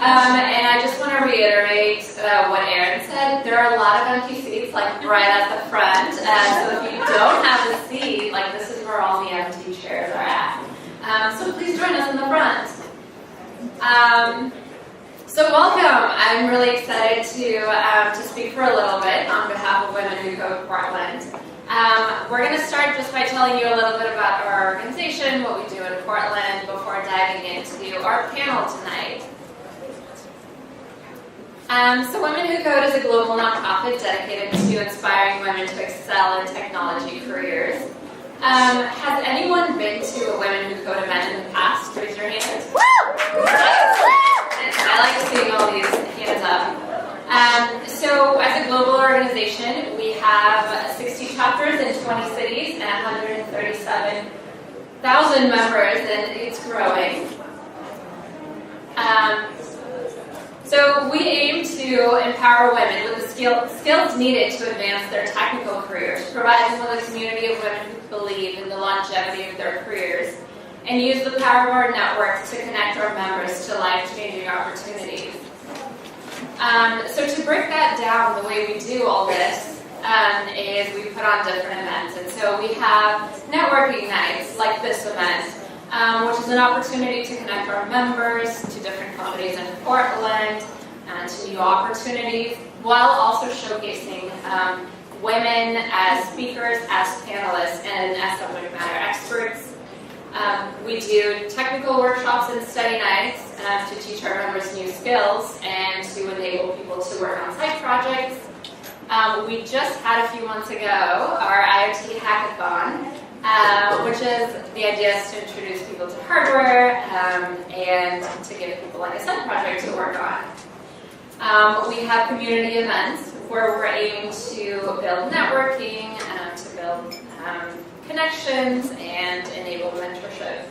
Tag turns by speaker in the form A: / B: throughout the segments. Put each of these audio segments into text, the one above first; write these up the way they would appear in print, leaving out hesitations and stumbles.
A: And I just want to reiterate what Erin said. There are a lot of empty seats, like right at the front. So if you don't have a seat, like this is where all the empty chairs are at. So please join us in the front. So welcome. I'm really excited to speak for a little bit on behalf of Women Who Code Portland. We're going to start just by telling you a little bit about our organization, what we do in Portland, before diving into our panel tonight. So Women Who Code is a global nonprofit dedicated to inspiring women to excel in technology careers. Has anyone been to a Women Who Code event in the past? Raise your hands. Woo! I like seeing all these hands up. So as a global organization, we have 60 chapters in 20 cities and 137,000 members, and it's growing. So we aim to empower women with the skills needed to advance their technical careers, provide them with a community of women who believe in the longevity of their careers, and use the power of our network to connect our members to life-changing opportunities. So to break that down, the way we do all this is we put on different events. And so we have networking nights like this event, which is an opportunity to connect our members to different companies in Portland and to new opportunities, while also showcasing women as speakers, as panelists, and as subject matter experts. We do technical workshops and study nights to teach our members new skills and to enable people to work on site projects. We just had a few months ago our IoT hackathon, which is the idea is to introduce people to hardware and to give people like a side project to work on. We have community events where we're aiming to build networking, to build connections, and enable mentorship.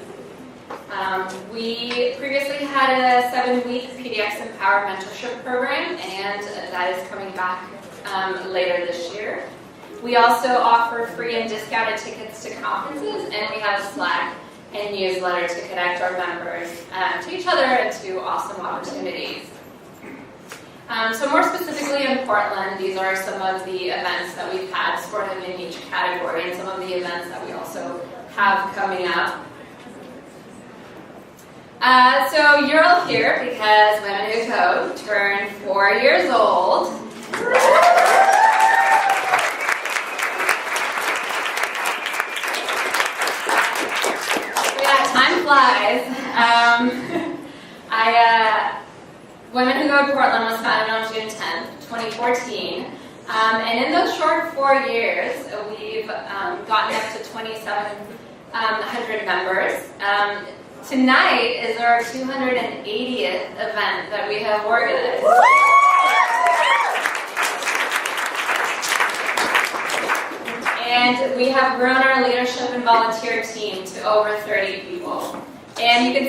A: We previously had a 7-week PDX Empower mentorship program, and that is coming back later this year. We also offer free and discounted tickets to conferences, and we have a Slack and newsletter to connect our members to each other and to awesome opportunities. So more specifically in Portland, these are some of the events that we've had sort of in each category and some of the events that we also have coming up. So you're all here because Women Who Code turned 4 years old. Yeah, time flies. Women Who Code Portland was founded on June 10th, 2014. And in those short 4 years, we've gotten up to 2,700 members. Tonight is our 280th event that we have organized. And we have grown our leadership and volunteer team to over 30 people. And you can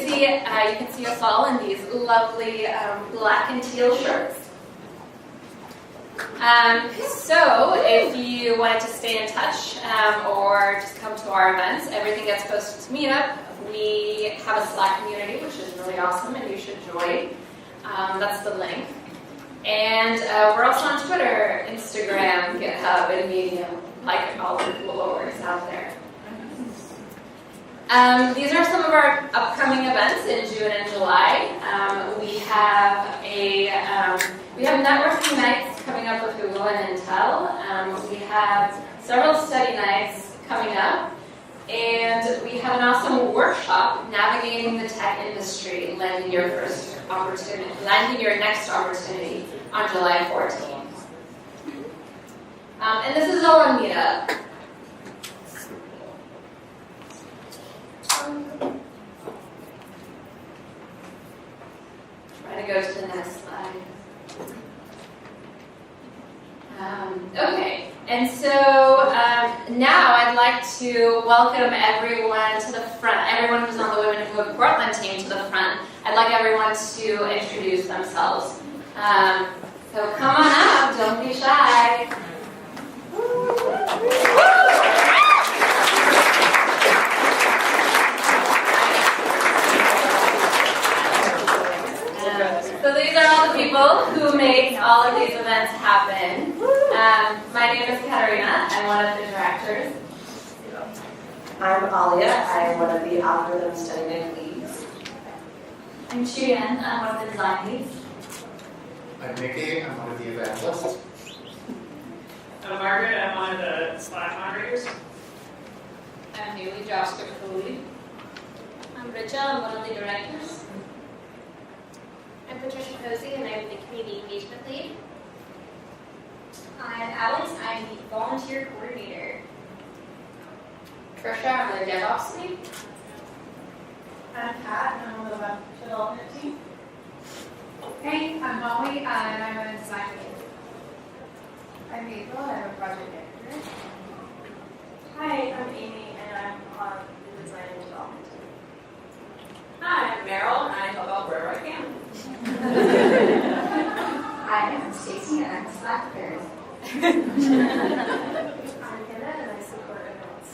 A: see us all in these lovely black and teal shirts. So if you wanted to stay in touch or just come to our events, everything gets posted to Meetup. We have a Slack community, which is really awesome, and you should join. That's the link. And we're also on Twitter, Instagram, GitHub, and Medium, like all the cool orgs out there. These are some of our upcoming events in June and July. We have networking nights coming up with Google and Intel. We have several study nights coming up, and we have an awesome workshop, Navigating the Tech Industry, landing your next opportunity on July 14th. And this is all on Meetup. Try to go to the next slide. Okay, and so now I'd like to welcome everyone to the front, everyone who's on the Women Who Code Portland team to the front. I'd like everyone to introduce themselves. So come on up, don't be shy. So name is Katarina. I'm one of the directors.
B: I'm Alia. I'm one of the algorithm study leads.
A: I'm Chuyen. I'm one of the design leads.
C: I'm Mickey. I'm one of the evangelists.
D: I'm Margaret. I'm one of the Slack moderators.
A: I'm Haley JavaScript co-lead. I'm Richa. I'm one of the directors.
E: I'm Patricia Posey, and I'm the community engagement lead. I'm Alex. I'm the volunteer coordinator.
A: Trisha. I'm the DevOps lead.
F: I'm Kat, and I'm on the web development team.
G: Hey, I'm Molly, and I'm a design lead. I'm April, and I'm a project manager.
F: Hi, I'm Amy, and I'm on the design and development team.
H: Hi, I'm Meryl, and I help out wherever I can.
E: Hi, I'm Stacy, and I'm a Slack parent.
F: I'm Hannah, and I support events.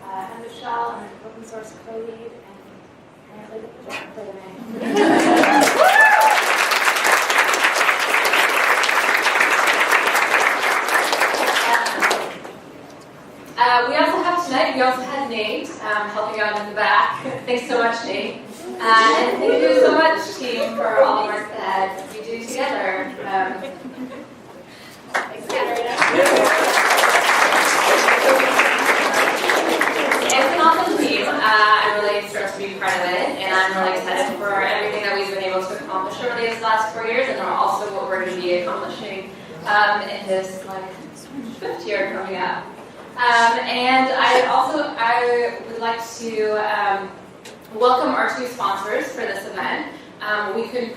E: I'm Michelle. I'm an open source co-lead, and I play the project for the night.
A: We also have tonight, we also had Nate helping out in the back. Thanks so much, Nate. And thank you so much, team, for all the work that you do together.
E: Thanks, Katarina.
A: It's an awesome team. I'm really thrilled to be part of it, and I'm really excited for everything that we've been able to accomplish over these last 4 years, and also what we're going to be accomplishing in this fifth year coming up. And I would like to welcome our two sponsors for this event. We couldn't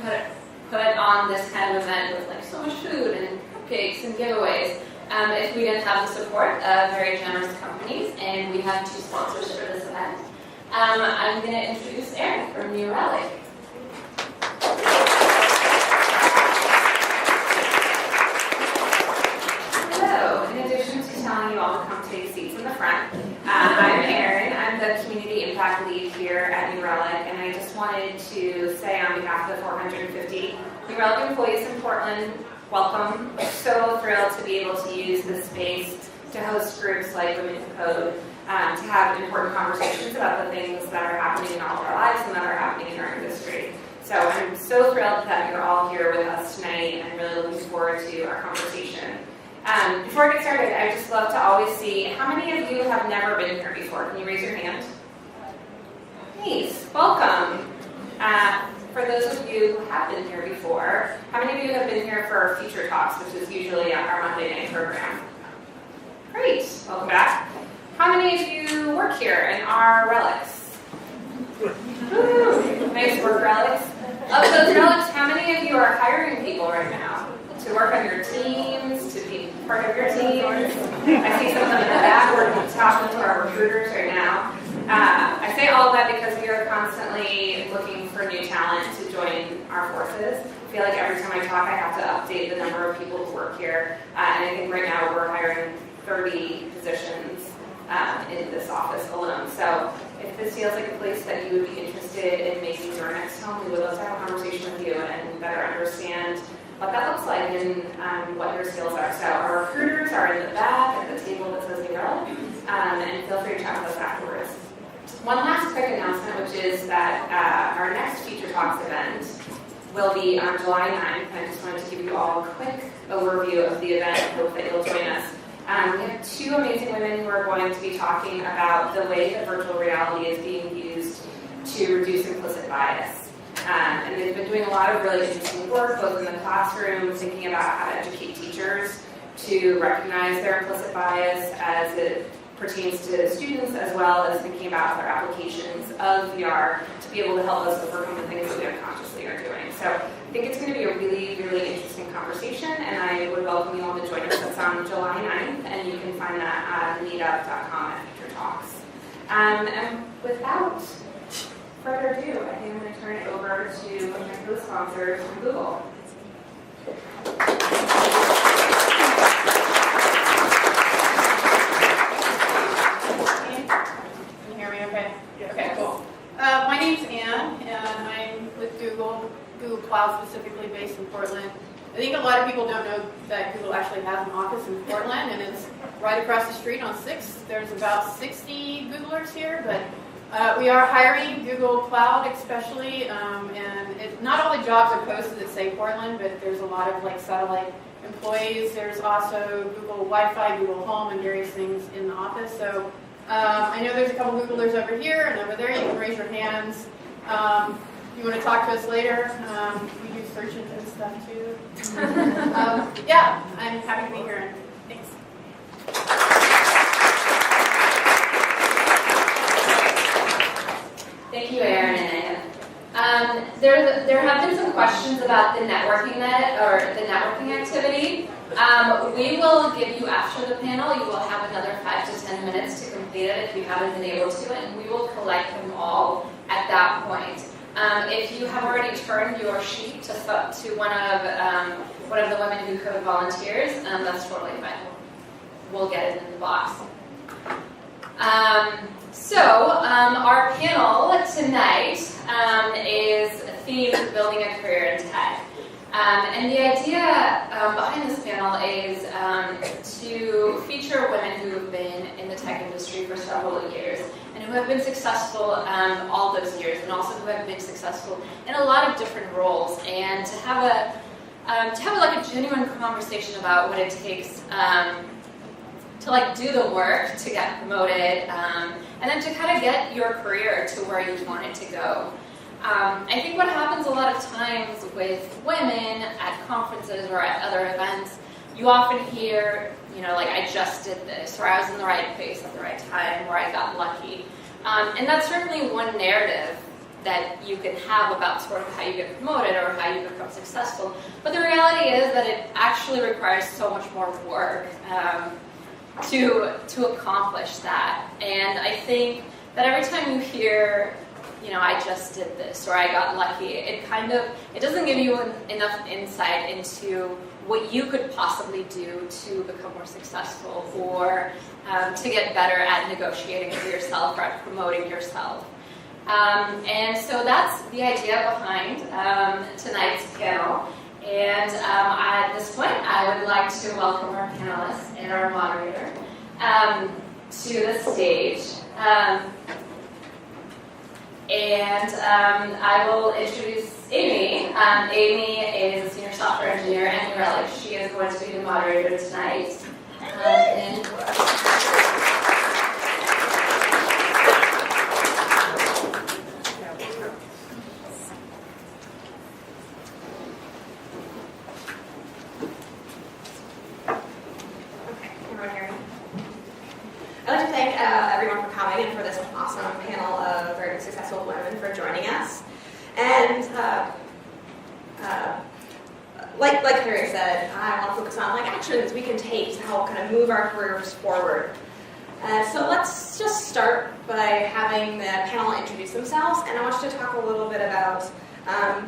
A: put on this kind of event with so much food and cupcakes and giveaways if we didn't have the support of very generous companies, and we have two sponsors for this event. I'm going to introduce Erin from New Relic. So, in addition to telling you all to come take seats in the front, I'm Erin. I'm the Community Impact Lead here at New Relic, and I just wanted to say on behalf of the 450 New Relic employees in Portland, welcome. We're so thrilled to be able to use this space to host groups like Women Who Code, to have important conversations about the things that are happening in all of our lives and that are happening in our industry. So I'm so thrilled that you're all here with us tonight, and really looking forward to our conversation. Before I get started, I just love to always see how many of you have never been here before. Can you raise your hand? Nice, welcome. For those of you who have been here before, how many of you have been here for Future Talks, which is usually our Monday night program? Great, welcome back. How many of you work here and are relics? Woo, nice work, relics. Of those relics, how many of you are hiring people right now to work on your teams, to be part of your teams? I see some of them in the back. We're talking to our recruiters right now. I say all of that because we are constantly looking for new talent to join our forces. I feel like every time I talk, I have to update the number of people who work here. And I think right now we're hiring 30 positions in this office alone. So if this feels like a place that you would be interested in making your next home, we would love to have a conversation with you and better understand what that looks like and what your skills are. So our recruiters are in the back at the table that says New Relic, and feel free to chat with us afterwards. One last quick announcement, which is that our next Future Talks event will be on July 9th. I just wanted to give you all a quick overview of the event. I hope that you'll join us. We have two amazing women who are going to be talking about the way that virtual reality is being used to reduce implicit bias. And they've been doing a lot of really interesting work, both in the classroom, thinking about how to educate teachers to recognize their implicit bias as it pertains to students, as well as thinking about other applications of VR to be able to help us overcome the things that we unconsciously are doing. So I think it's going to be a really, really interesting conversation, and I would welcome you all to join us. It's on July 9th, and you can find that at meetup.com at Future Talks. And without further ado, I think I'm going to turn it over to my co-sponsors from Google.
F: Can you hear me okay? Okay, cool. My name's Anne, and I'm with Google Cloud, specifically based in Portland. I think a lot of people don't know
I: that Google actually has an office in Portland, and it's right across the street on 6th. There's about 60 Googlers here, but we are hiring Google Cloud especially, and not all the jobs are posted that say Portland, but there's a lot of like satellite employees. There's also Google Wi-Fi, Google Home, and various things in the office. So I know there's a couple Googlers over here and over there. You can raise your hands. You want to talk to us later? We do search engine stuff too. Yeah, I'm happy to be here. Thanks.
A: Thank you, Erin and Anna. There have been some questions about the networking activity. We will give you, after the panel, you will have another 5 to 10 minutes to complete it if you haven't been able to, and we will collect them all at that point. If you have already turned your sheet to one of the women who code volunteers, that's totally fine. We'll get it in the box. Our panel tonight is themed Building a Career in Tech. And the idea behind this panel is to feature women who have been in the tech industry for several years and who have been successful all those years, and also who have been successful in a lot of different roles, and to have a genuine conversation about what it takes to do the work to get promoted, and then to kind of get your career to where you want it to go. I think what happens a lot of times with women at conferences or at other events, you often hear, I just did this, or I was in the right place at the right time, or I got lucky. And that's certainly one narrative that you can have about sort of how you get promoted or how you become successful. But the reality is that it actually requires so much more work to accomplish that. And I think that every time you hear, I just did this, or I got lucky, it doesn't give you enough insight into what you could possibly do to become more successful, or to get better at negotiating for yourself or at promoting yourself. And so that's the idea behind tonight's panel. And at this point, I would like to welcome our panelists and our moderator to the stage. I will introduce Amy. Amy is a senior software engineer at New Relic. She is going to be the moderator tonight.
H: I'd like to thank everyone for coming and for this awesome panel of very successful women for joining us. And like Carrie said, I want to focus on actions we can take to help kind of move our careers forward. So let's just start by having the panel introduce themselves, and I want you to talk a little bit about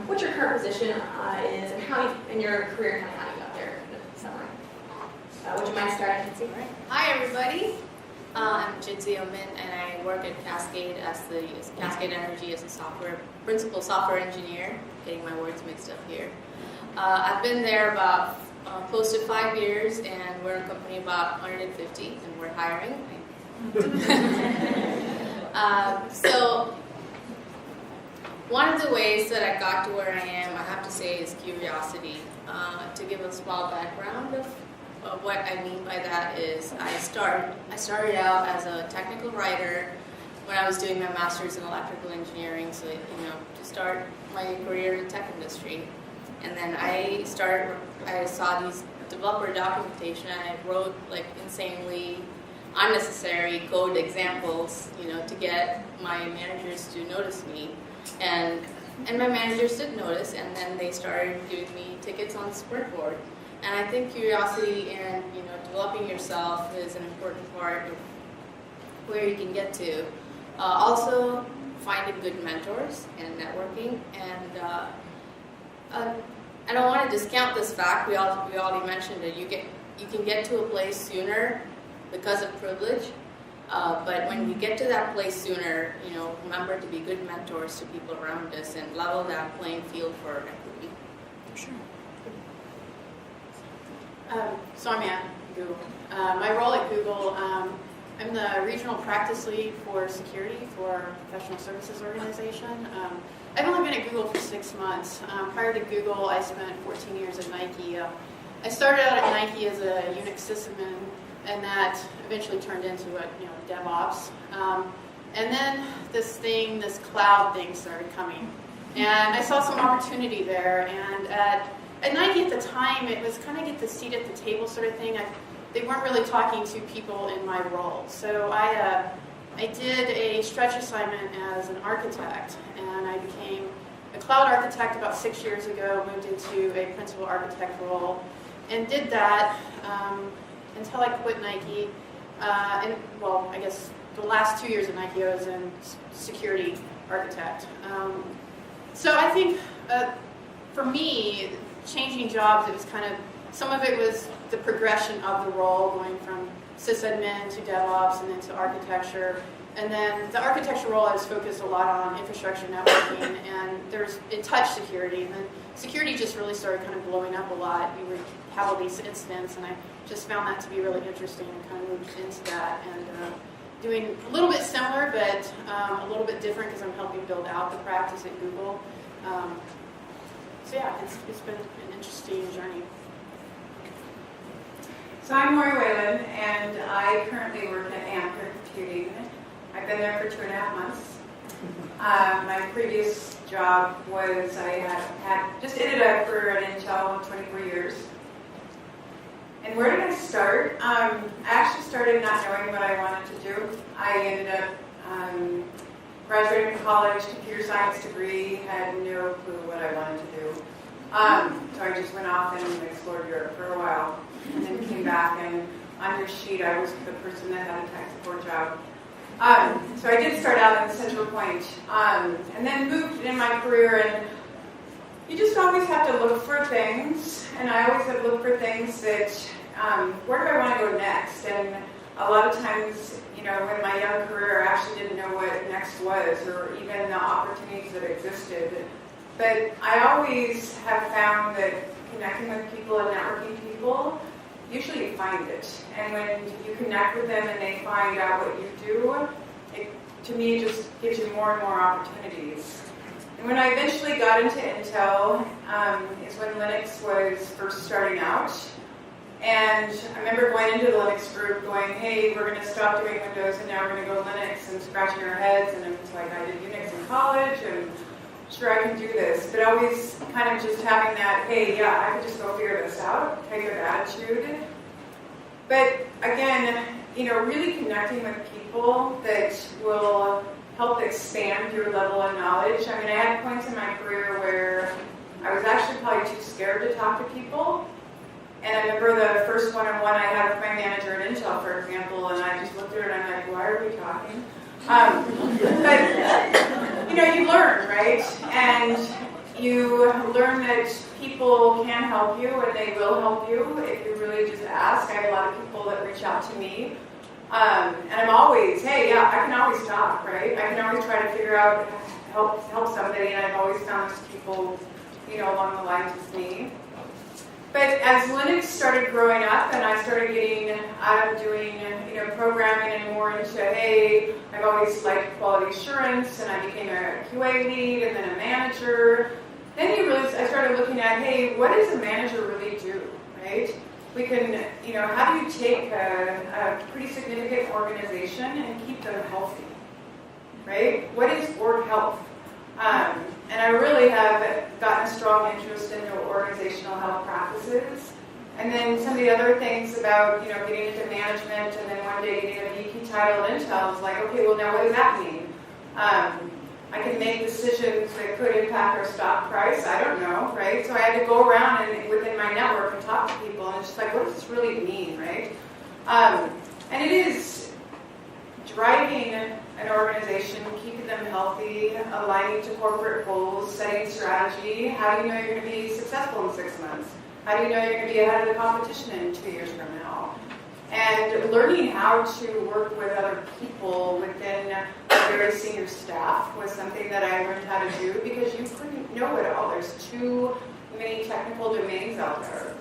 H: what your current position is and how in your career, kind of how you got there in a summary. Would you mind starting, Jitsi?
J: Hi, everybody. I'm Jitsi Omin, and I work at Cascade as Cascade Energy as a principal software engineer. Getting my words mixed up here. I've been there about close to 5 years, and we're a company about 150, and we're hiring. So one of the ways that I got to where I am, I have to say, is curiosity. To give a small background of what I mean by that is I started out as a technical writer when I was doing my master's in electrical engineering, so to start my career in the tech industry. And then I saw these developer documentation, and I wrote insanely unnecessary code examples, to get my managers to notice me. And my managers did notice, and then they started giving me tickets on Springboard. And I think curiosity and developing yourself is an important part of where you can get to. Also, finding good mentors and networking. And I don't want to discount this fact. We already mentioned it. You can get to a place sooner because of privilege. But when you get to that place sooner, remember to be good mentors to people around us and level that playing field for equity.
A: Sure.
I: So I'm at Google. My role at Google, I'm the regional practice lead for security for our professional services organization. I've only been at Google for 6 months. Prior to Google, I spent 14 years at Nike. I started out at Nike as a Unix sysadmin, and that eventually turned into DevOps. And then this cloud thing started coming. And I saw some opportunity there. And at Nike at the time, it was kind of get the seat at the table sort of thing. They weren't really talking to people in my role. So I did a stretch assignment as an architect, and I became a cloud architect about 6 years ago, moved into a principal architect role, and did that until I quit Nike. I guess the last 2 years at Nike, I was in security architect. So I think for me, changing jobs, it was kind of, some of it was the progression of the role, going from sysadmin to DevOps and then to architecture. And then the architecture role, I was focused a lot on infrastructure networking, and it touched security. And then security just really started kind of blowing up a lot. We would have all these incidents, and I just found that to be really interesting and kind of moved into that. And doing a little bit similar, but a little bit different because I'm helping build out the practice at Google. So yeah, it's been an interesting journey.
K: So I'm Lori Whalen, and I currently work at Ampere Computing. I've been there for 2.5 months. My previous job was I had just ended up for an Intel 24 years. And where did I start? I actually started not knowing what I wanted to do. I ended up graduating from college, computer science degree, had no clue what I wanted to do. So I just went off and explored Europe for a while, and then came back, and on your sheet I was the person that had a tech support job. So I did start out in Central Point, and then moved in my career, and you just always have to look for things, and I always have looked for things that, where do I want to go next? And a lot of times, in my young career, I actually didn't know what next was, or even the opportunities that existed. But I always have found that connecting with people and networking people, usually you find it. And when you connect with them and they find out what you do, to me, it just gives you more and more opportunities. And when I eventually got into Intel, is when Linux was first starting out. And I remember going into the Linux group going, hey, we're going to stop doing Windows and now we're going to go Linux, and scratching our heads. And it was like, I did Unix in college, and sure, I can do this. But always kind of just having that, hey, yeah, I could just go figure this out type of attitude. But again, really connecting with people that will help expand your level of knowledge. I mean, I had points in my career where I was actually probably too scared to talk to people. And I remember the first one-on-one I had with my manager at Intel, for example, and I just looked at her and I'm like, why are we talking? But, you learn, right? And you learn that people can help you and they will help you if you really just ask. I have a lot of people that reach out to me. And I'm always, hey, yeah, I can always talk, right? I can always try to figure out, help somebody, and I've always found those people, along the lines with me. But as Linux started growing up and I started getting out of doing, programming and more into, hey, I've always liked quality assurance, and I became a QA lead and then a manager. Then I started looking at, hey, what does a manager really do, right? We can, how do you take a pretty significant organization and keep them healthy, right? What is org health? And I really have gotten a strong interest in organizational health practices. And then some of the other things about, getting into management, and then one day getting a VP title at Intel is like, okay, well now what does that mean? I can make decisions that could impact our stock price. I don't know, right? So I had to go around and within my network and talk to people, and it's just like, what does this really mean, right? And it is driving an organization, keeping them healthy, aligning to corporate goals, setting strategy. How do you know you're going to be successful in 6 months? How do you know you're going to be ahead of the competition in 2 years from now? And learning how to work with other people within a very senior staff was something that I learned how to do, because you couldn't know it all. There's too many technical domains out there.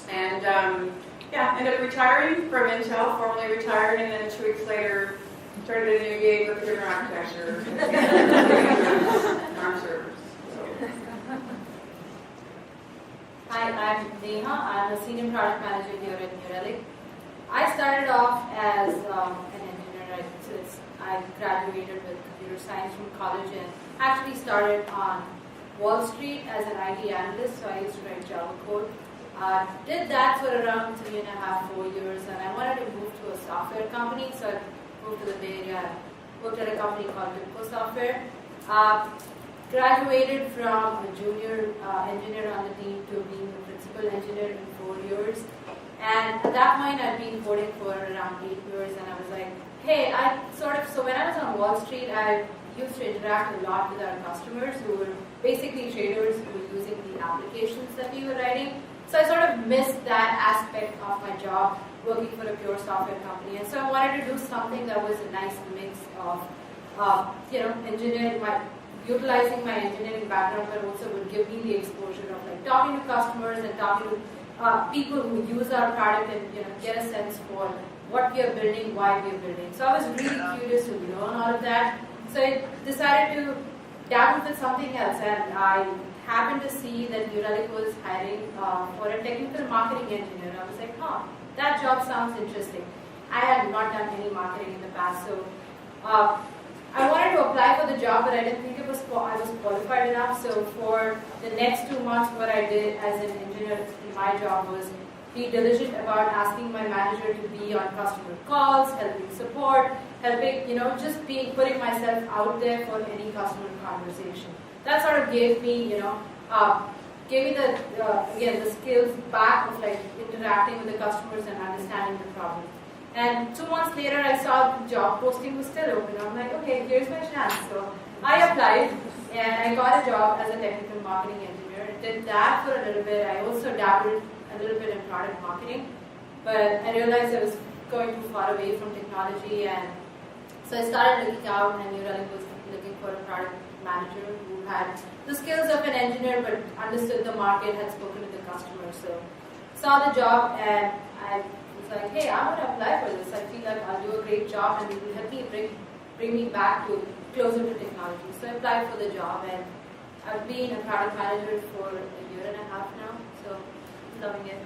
K: And ended up retiring from Intel, formally retired, and then 2 weeks later started a new gig with a different architecture. ARM servers.
L: Hi, I'm Neha. I'm a senior product manager here at New Relic. I started off as an engineer. I graduated with computer science from college and actually started on Wall Street as an IT analyst, so I used to write Java code. Did that for around 3.5, 4 years, and I wanted to move to a software company, so I moved to the Bay Area. I worked at a company called Wipco Software. Graduated from a junior engineer on the team to being a principal engineer in 4 years. And at that point, I'd been coding for around 8 years, and I was like, hey, so when I was on Wall Street, I used to interact a lot with our customers who were basically traders who were using the applications that we were writing. So I sort of missed that aspect of my job working for a pure software company. And so I wanted to do something that was a nice mix of, engineering, utilizing my engineering background, but also would give me the exposure of like talking to customers and talking to people who use our product and get a sense for what we are building, why we are building. So I was really curious to learn all of that. So I decided to dabble with something else, and I happened to see that New Relic was hiring for a technical marketing engineer. I was like, that job sounds interesting. I had not done any marketing in the past, so I wanted to apply for the job, but I didn't think I was qualified enough. So for the next 2 months, what I did as an engineer in my job was be diligent about asking my manager to be on customer calls, helping support, putting myself out there for any customer conversation. That sort of gave me, the skills back of like interacting with the customers and understanding the problem. And 2 months later, I saw the job posting was still open. I'm like, okay, here's my chance. So I applied, and I got a job as a technical marketing engineer. Did that for a little bit. I also dabbled a little bit in product marketing, but I realized I was going too far away from technology, and so I started looking out, and New Relic was looking for a product manager who had the skills of an engineer but understood the market, had spoken to the customer. So saw the job, and I was like, hey, I want to apply for this. I feel like I'll do a great job, and it will help me bring me back to closer to technology. So I applied for the job, and I've been a product manager for 1.5 years now. So loving it.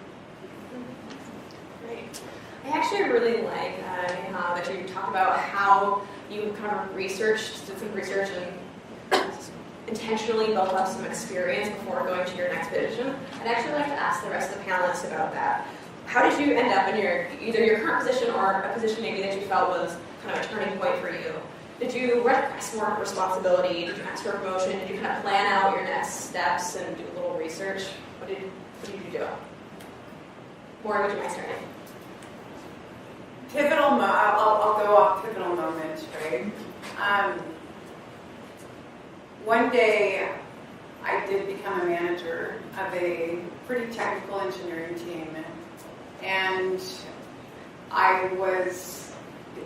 H: Great. I actually really like that you talk about how you kind of did some research and intentionally built up some experience before going to your next position. I'd actually like to ask the rest of the panelists about that. How did you end up in either your current position or a position maybe that you felt was kind of a turning point for you? Did you request more responsibility? Did you ask for a promotion? Did you kind of plan out your next steps and do a little research? What did you do? Maureen, would you mind starting?
K: I'll go off pivotal moments, right? One day, I did become a manager of a pretty technical engineering team, and I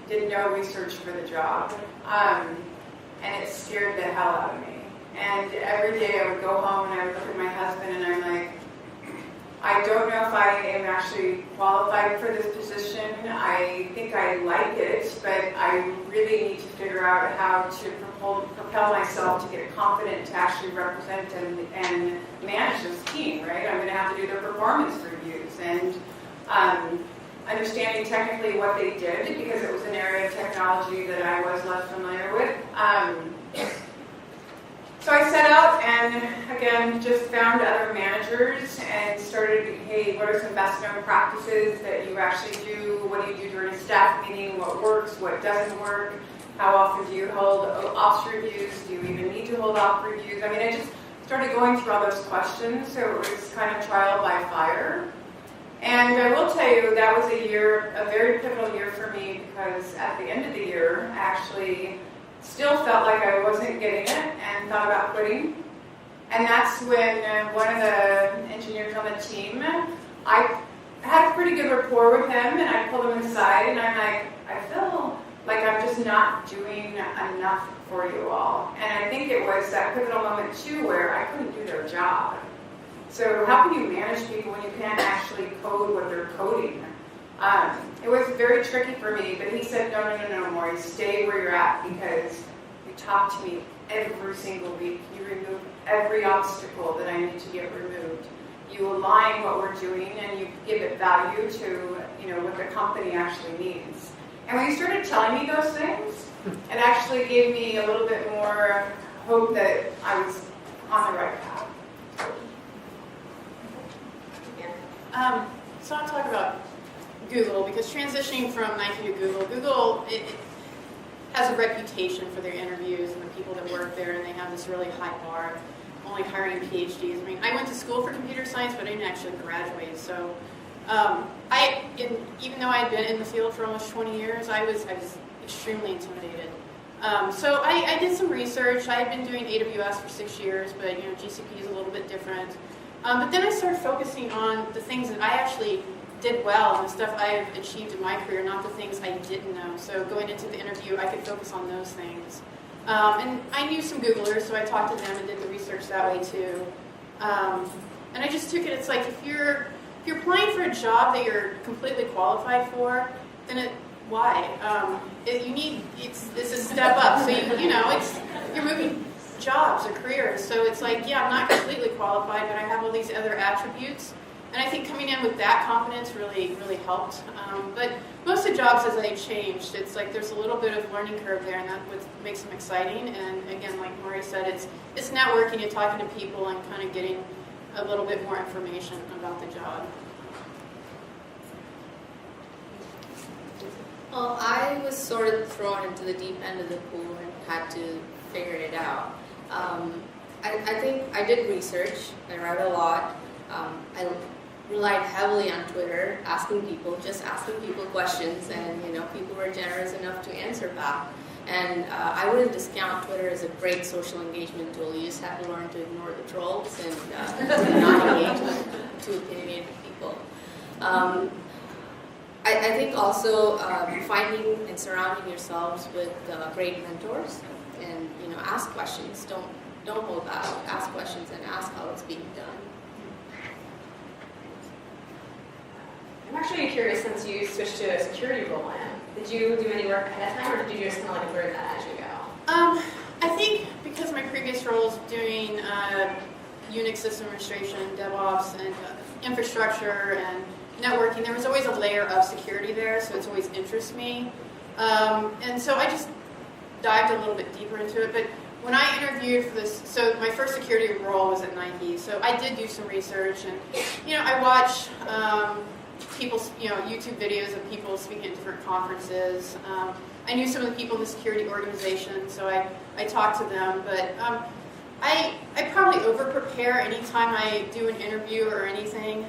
K: did no research for the job, and it scared the hell out of me. And every day I would go home and I would look at my husband and I'm like, I don't know if I am actually qualified for this position. I think I like it, but I really need to figure out how to propel myself to get confident to actually represent and manage this team, right? I'm going to have to do their performance reviews and understanding technically what they did, because it was an area of technology that I was less familiar with. So I set out and, again, just found other managers and started, hey, what are some best known practices that you actually do? What do you do during a staff meeting? What works? What doesn't work? How often do you hold ops reviews? Do you even need to hold ops reviews? I mean, I just started going through all those questions, so it was kind of trial by fire. And I will tell you, that was a very pivotal year for me, because at the end of the year, I actually still felt like I wasn't getting it and thought about quitting. And that's when one of the engineers on the team, I had a pretty good rapport with him, and I pulled him aside, and I'm like, I feel like I'm just not doing enough for you all. And I think it was that pivotal moment too where I couldn't do their job. So how can you manage people when you can't actually code what they're coding? It was very tricky for me, but he said, no, Maury, stay where you're at because you talk to me every single week. You remove every obstacle that I need to get removed. You align what we're doing and you give it value to, what the company actually needs. And when you started telling me those things, it actually gave me a little bit more hope that I was on the right path.
I: So I'll talk about Google because transitioning from Nike to Google it has a reputation for their interviews and the people that work there, and they have this really high bar, only hiring PhDs. I mean, I went to school for computer science, but I didn't actually graduate. So, even though I had been in the field for almost 20 years, I was extremely intimidated. So I did some research. I had been doing AWS for 6 years, but GCP is a little bit different. But then I started focusing on the things that I actually did well and the stuff I've achieved in my career, not the things I didn't know. So going into the interview, I could focus on those things. And I knew some Googlers, so I talked to them and did the research that way too. And I just took it. It's like if you're applying for a job that you're completely qualified for, then why? It's a step up. So you're moving jobs or careers. So it's like, yeah, I'm not completely qualified, but I have all these other attributes. And I think coming in with that confidence really, really helped. But most of the jobs as I changed, it's like there's a little bit of learning curve there, and that's what makes them exciting. And again, like Maury said, it's networking and talking to people and kind of getting a little bit more information about the job.
J: Well, I was sort of thrown into the deep end of the pool and had to figure it out. I think I did research. I read a lot. I relied heavily on Twitter, asking people questions, and people were generous enough to answer back. And I wouldn't discount Twitter as a great social engagement tool. You just have to learn to ignore the trolls and not engage with too opinionated people. I think also finding and surrounding yourselves with great mentors, and ask questions. Don't hold back. Ask questions and ask how it's being done.
H: I'm actually curious, since you switched to a security role, did you do any work ahead of time, or did you just kind of learn that as you go?
I: I think because my previous roles doing Unix system administration, DevOps, and infrastructure and networking, there was always a layer of security there, so it's always interests me. And so I just dived a little bit deeper into it. But when I interviewed for this, so my first security role was at Nike, so I did do some research, and I watched people, YouTube videos of people speaking at different conferences. I knew some of the people in the security organization, so I talked to them. But I probably over-prepare anytime I do an interview or anything.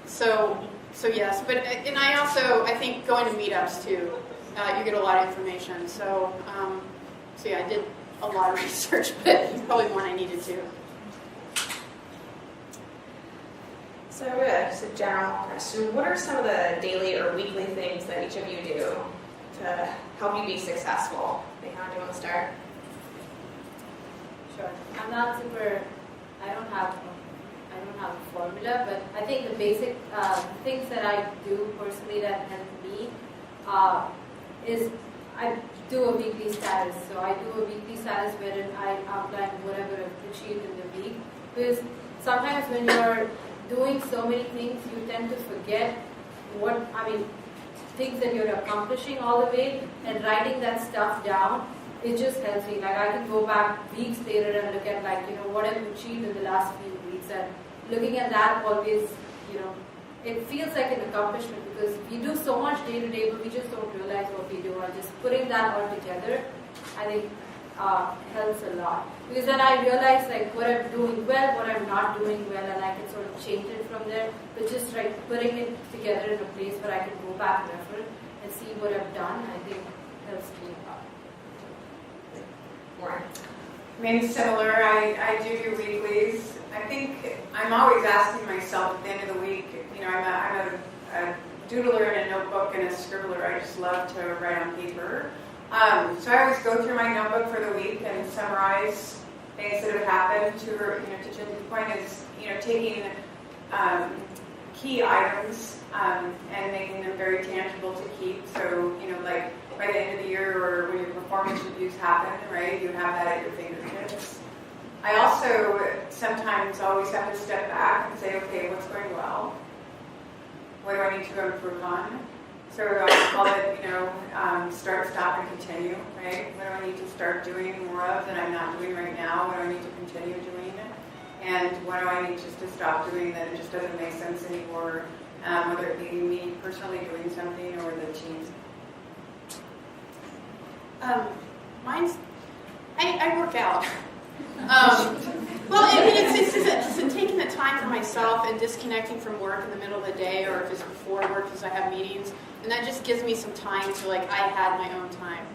I: So yes, but and I think going to meetups too, you get a lot of information. So yeah, I did a lot of research, but probably more than I needed to.
H: So just a general question, what are some of the daily or weekly things that each of you do to help you be successful? Neha, do you want to start?
L: Sure. I'm not I don't have a formula, but I think the basic things that I do personally that help me is I do a weekly status. So I do a weekly status wherein I outline whatever I've achieved in the week. Because sometimes when you're doing so many things, you tend to forget things that you're accomplishing all the way, and writing that stuff down, it just helps me. Like I can go back weeks later and look at what I've achieved in the last few weeks, and looking at that always, it feels like an accomplishment because we do so much day to day, but we just don't realize what we do. And just putting that all together, I think helps a lot. Because then I realize what I'm doing well, what I'm not doing well, and I can sort of change it from there. But just putting it together in a place where I can go back and refer and see what I've done, I think helps me a lot.
H: More.
K: Similar. I do weeklies. I think I'm always asking myself at the end of the week, I'm a doodler in a notebook and a scribbler. I just love to write on paper. So I always go through my notebook for the week and summarize things that have happened. To Jen's point is, taking key items and making them very tangible to keep. So, like by the end of the year or when your performance reviews happen, right, you have that at your fingertips. I also sometimes always have to step back and say, okay, what's going well? What do I need to improve on? So I call it, start, stop, and continue, right? What do I need to start doing more of that I'm not doing right now? What do I need to continue doing? And what do I need just to stop doing that it just doesn't make sense anymore, whether it be me personally doing something or the team?
I: Mine's, I work out. Well, it's taking the time for myself and disconnecting from work in the middle of the day or if it's before work because I have meetings. And that just gives me some time to, I had my own time.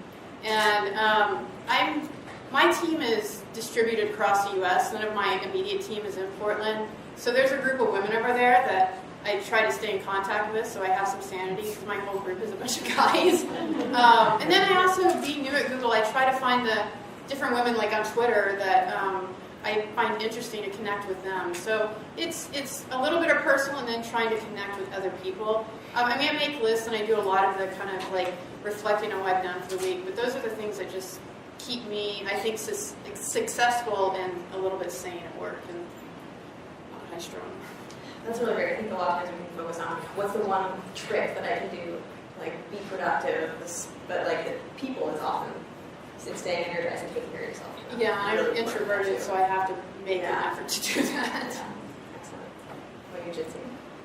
I: And my team is distributed across the U.S. None of my immediate team is in Portland. So there's a group of women over there that I try to stay in contact with so I have some sanity because my whole group is a bunch of guys. And then I also, being new at Google, I try to find the different women on Twitter that I find interesting to connect with them. So it's a little bit of personal and then trying to connect with other people. I make lists and I do a lot of the kind of reflecting on what I've done for the week, but those are the things that just keep me, I think, successful and a little bit sane at work and high strung.
H: That's really great. I think a lot of times we can focus on what's the one trick that I can do, be productive, but the people is often staying energized and taking care of yourself.
I: Yeah, I'm introverted, so I have to make an effort to do that.
H: Yeah. Excellent. What you should see.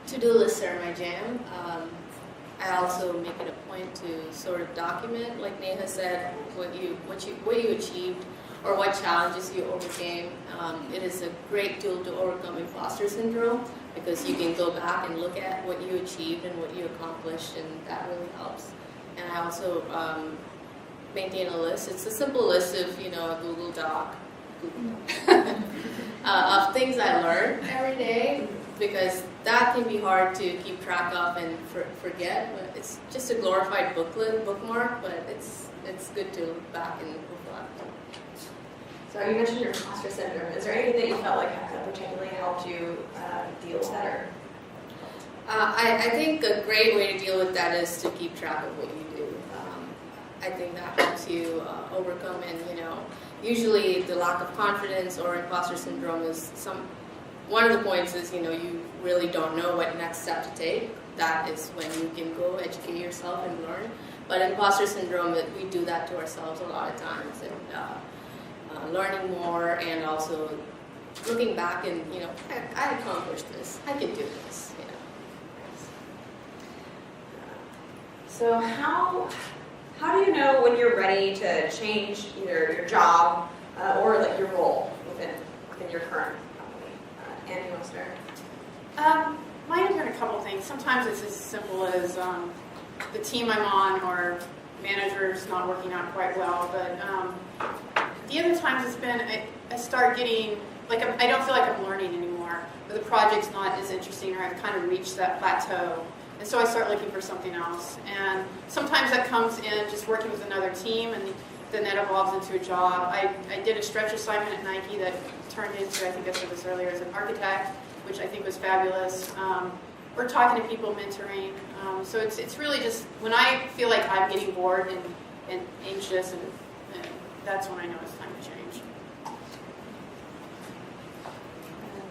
J: To-do lists are my jam. I also make it a point to sort of document, like Neha said, what you achieved or what challenges you overcame. It is a great tool to overcome imposter syndrome because you can go back and look at what you achieved and what you accomplished, and that really helps. And I also maintain a list. It's a simple list of, a Google Doc of things I learn every day, because that can be hard to keep track of and forget. But it's just a glorified bookmark, but it's good to look back and reflect.
H: So you mentioned your imposter syndrome. Is there anything that you felt that particularly helped you deal with that? Or?
J: I think a great way to deal with that is to keep track of what you do. I think that helps you overcome, and usually the lack of confidence or imposter syndrome is one of the points is you really don't know what next step to take. That is when you can go educate yourself and learn. But imposter syndrome, we do that to ourselves a lot of times, and learning more and also looking back and I accomplished this. I can do this.
H: So how do you know when you're ready to change either your job or your role within your current company? Annie, you want to start?
I: Mine have been a couple things. Sometimes it's as simple as the team I'm on or managers not working out quite well. But the other times it's been I start getting I don't feel like I'm learning anymore. Or the project's not as interesting, or I've kind of reached that plateau. And so I start looking for something else. And sometimes that comes in just working with another team, and then that evolves into a job. I did a stretch assignment at Nike that turned into, I think I said this earlier, as an architect, which I think was fabulous. We're talking to people, mentoring. So it's really just when I feel like I'm getting bored and anxious, and that's when I know it's time to change.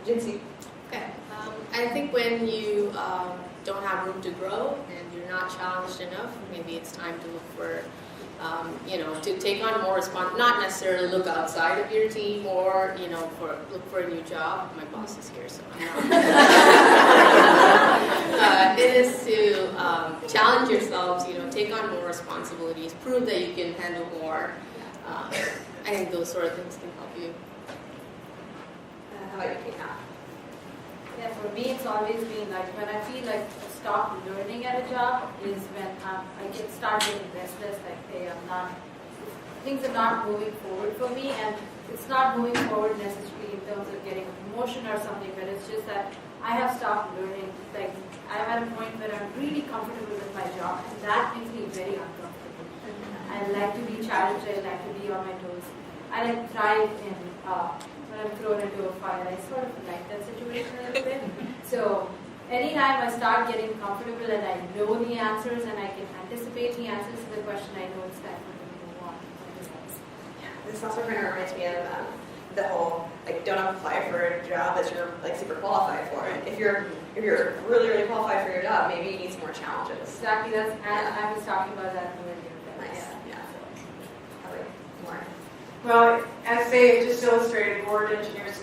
H: Jinsey.
J: Okay. I think when you don't have room to grow and you're not challenged enough, maybe it's time to look for, to take on more responsibility. Not necessarily look outside of your team or, look for a new job. My boss is here, so I'm not. It is to challenge yourselves, take on more responsibilities, prove that you can handle more. I think those sort of things can help you.
H: How about you, Kate?
L: Yeah, for me it's always been when I feel like I stop learning at a job is when I start getting restless, hey, things are not moving forward for me, and it's not moving forward necessarily in terms of getting a promotion or something, but it's just that I have stopped learning. I'm at a point where I'm really comfortable with my job, and that makes me very uncomfortable. I like to be challenged, I like to be on my toes. I thrive in when I'm thrown into a fire. I sort of like that situation a little bit. So anytime I start getting comfortable and I know the answers and I can anticipate the answers to the question, I know it's time for me to move on.
H: This also kind of reminds me of the whole like don't apply for a job that you're like super qualified for. If you're really really qualified for your job, maybe you need some more challenges.
L: Exactly. That's I was talking about that earlier.
H: Nice. Yeah. Probably more.
K: Well, as they just illustrated, board engineers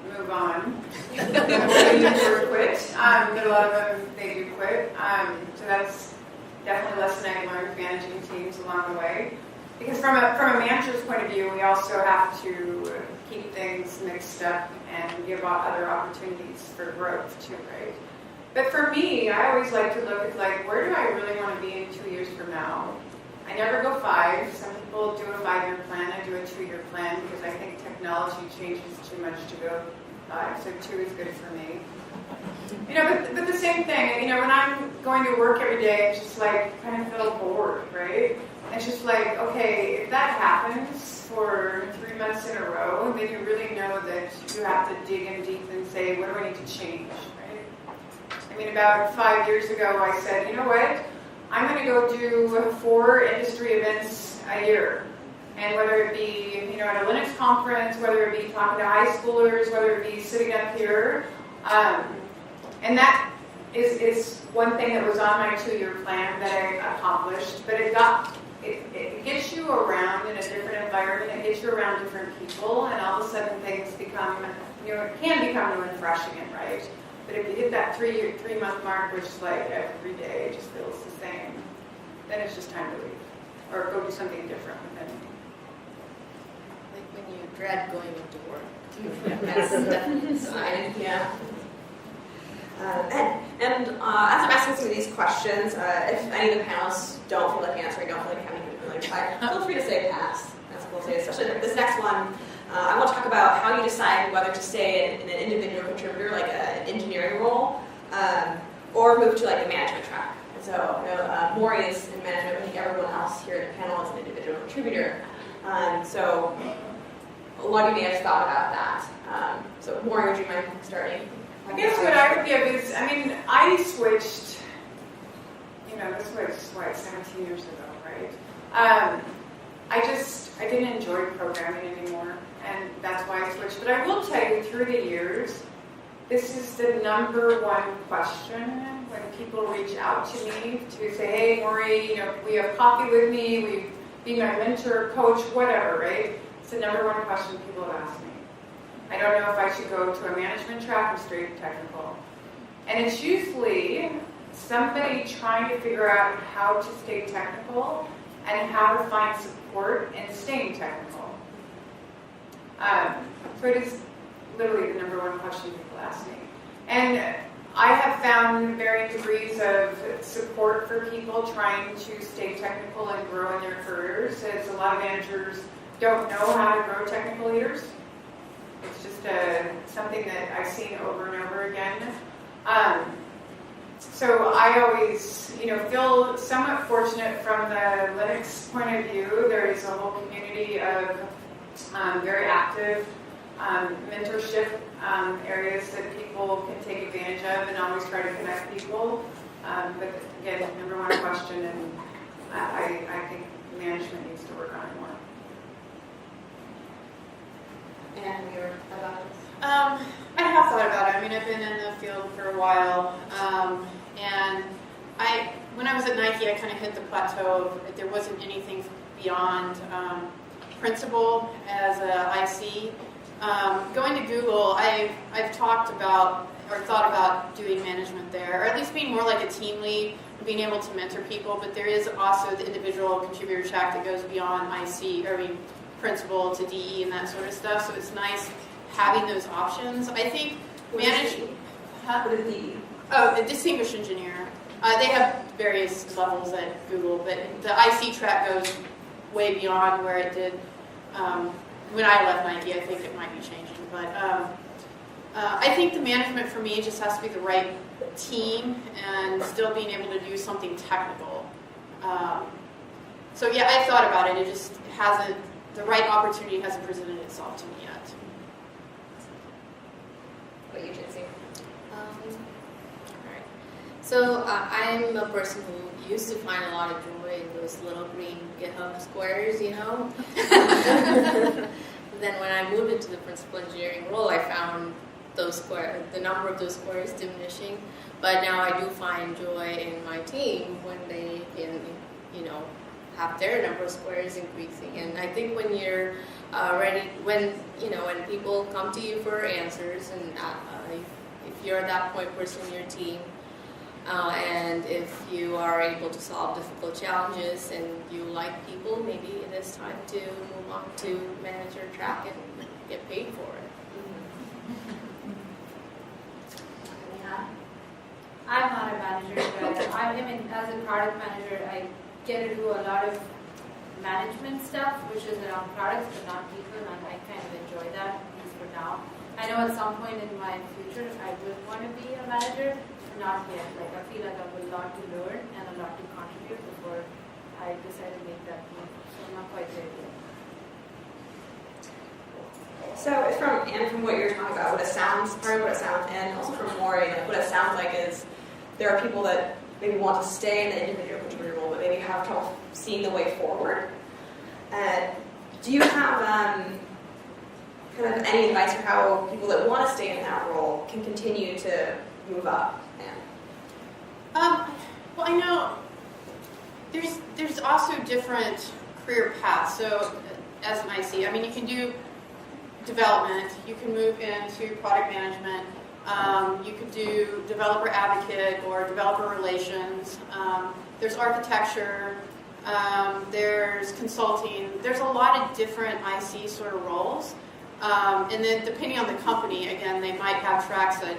K: move on. They never quit, but a lot of them, they do quit. So that's definitely a lesson I learned managing teams along the way. Because from a manager's point of view, we also have to keep things mixed up and give other opportunities for growth too, right? But for me, I always like to look at like, where do I really want to be in 2 years from now? I never go 5. Some people do a 5-year plan. I do a 2-year plan because I think technology changes too much to go 5. So 2 is good for me. You know, but the same thing. You know, when I'm going to work every day, it's just like kind of feel bored, right? It's just like, okay, if that happens for 3 months in a row, then you really know that you have to dig in deep and say, what do I need to change, right? I mean, about 5 years ago, I said, you know what? I'm going to go do 4 industry events a year. And whether it be, you know, at a Linux conference, whether it be talking to high schoolers, whether it be sitting up here. And that is one thing that was on my 2-year plan that I accomplished. But it gets you around in a different environment. It gets you around different people. And all of a sudden things become, you know, it can become new and fresh again, right? But if you hit that 3-month mark, which is like every day just feels the same, then it's just time to leave or go do something different with it.
J: Like when you dread going into work. That's definitely a sign.
H: Yeah. And as I'm asking some of these questions, if any of the panelists don't feel like answering, don't feel like having a familiar reply, feel free to say pass. That's what we'll say, especially this next one. I want to talk about how you decide whether to stay in an individual contributor, like an engineering role, or move to like the management track. And so, you know, Maury is in management. I think everyone else here in the panel is an individual contributor. So, a lot of you may have thought about that. So, Maury, would you mind starting?
K: I guess what I would give is, I mean, I switched, you know, this was, 17 years ago, right? I didn't enjoy programming anymore, and that's why I switched. But I will tell you, through the years, this is the number one question when people reach out to me to say, hey, Maury, you know, we have coffee with me, we be my mentor, coach, whatever, right? It's the number one question people have asked me. I don't know if I should go to a management track or straight technical. And it's usually somebody trying to figure out how to stay technical and how to find support in staying technical. So it is literally the number one question people ask me. And I have found varying degrees of support for people trying to stay technical and grow in their careers, as a lot of managers don't know how to grow technical leaders. It's just something that I've seen over and over again. So I always, you know, feel somewhat fortunate from the Linux point of view. There is a whole community of very active mentorship areas that people can take advantage of, and always try to connect people. But again, number one question, and I think management needs to work on it more.
H: And your about this?
I: I have thought about it. I mean, I've been in the field for a while, and when I was at Nike, I kind of hit the plateau of there wasn't anything beyond principal as a IC. Going to Google, I've talked about or thought about doing management there, or at least being more like a team lead, being able to mentor people. But there is also the individual contributor track that goes beyond IC, or principal to DE and that sort of stuff. So it's nice having those options. I think management.
H: What is DE?
I: Oh, a distinguished engineer. They have various levels at Google, but the IC track goes way beyond where it did when I left Nike. I think it might be changing, but I think the management for me just has to be the right team and still being able to do something technical. So yeah, I've thought about it. It just hasn't. The right opportunity hasn't presented itself to me yet.
H: about you, Jitsi?
J: Alright. So I'm a person who used to find a lot of joy in those little green GitHub squares, you know. Then when I moved into the principal engineering role, I found the number of those squares diminishing. But now I do find joy in my team when they can, you know, have their number of squares increasing. And I think when you're ready, when people come to you for answers, and if you're that point person in your team, and if you are able to solve difficult challenges and you like people, maybe it is time to move on to manager track and get paid for it.
L: I'm not a manager, but as a product manager, I get to do a lot of management stuff, which is around products but not people, and I kind of enjoy that, at least for now. I know at some point in my future I would want to be a manager, but not yet. Like, I feel like I have a lot to learn and a lot to contribute before I decide to make that move. So I'm not quite there yet.
H: So from what you're talking about, and also from Maury, like what it sounds like is there are people that maybe want to stay in the individual contributor role, but maybe have trouble seeing the way forward. Do you have kind of any advice for how people that want to stay in that role can continue to move up?
I: Well, I know there's also different career paths. So as an IC, I mean, you can do development, you can move into product management, you could do developer advocate or developer relations, there's architecture, there's consulting, there's a lot of different IC sort of roles. And then depending on the company, again, they might have tracks that,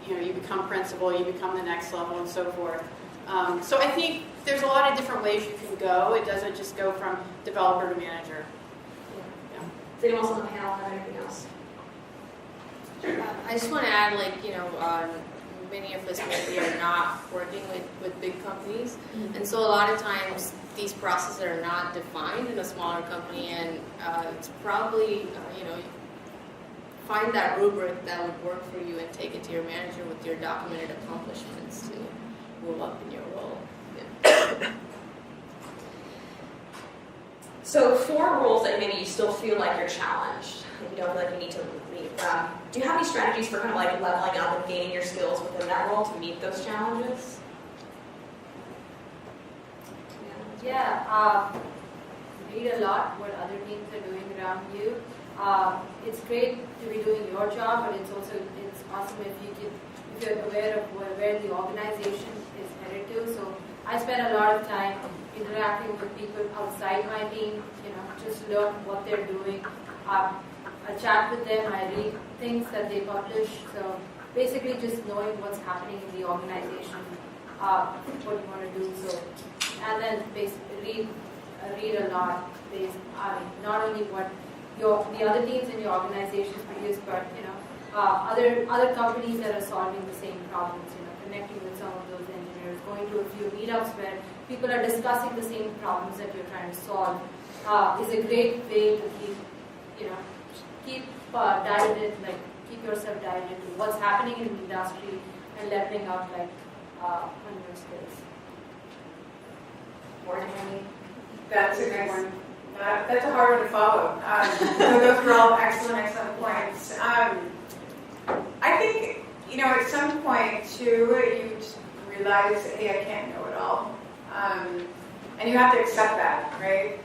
I: you know, you become principal, you become the next level, and so forth. So I think there's a lot of different ways you can go. It doesn't just go from developer to manager.
H: Does anyone else on the panel have anything else?
J: I just want to add, like, you know, many of us maybe are not working with big companies, and so a lot of times these processes are not defined in a smaller company, and it's probably, you know, find that rubric that would work for you and take it to your manager with your documented accomplishments to move up in your role. Yeah.
H: So for roles that maybe you still feel like you're challenged, and you don't feel like you need to leave, do you have any strategies for kind of like leveling up and gaining your skills within that role to meet those challenges?
L: Yeah, read a lot what other teams are doing around you. It's great to be doing your job, but it's awesome if you're aware of where the organization is headed to. So I spend a lot of time interacting with people outside my team, you know, just learn what they're doing. I chat with them, I read things that they publish. So basically just knowing what's happening in the organization, what you want to do. So, and then basically read a lot. Not only what the other teams in your organizations produce, but, you know, other companies that are solving the same problems, you know, connecting with some of those engineers, going to a few meetups where people are discussing the same problems that you're trying to solve is a great way to keep dialed in, like keep yourself dialed into what's happening in the industry and leveling up on your skills.
K: That's a good one. That's a hard one to follow. So those are all excellent points. I think, you know, at some point too, you just realize, hey, I can't know it all. And you have to accept that, right?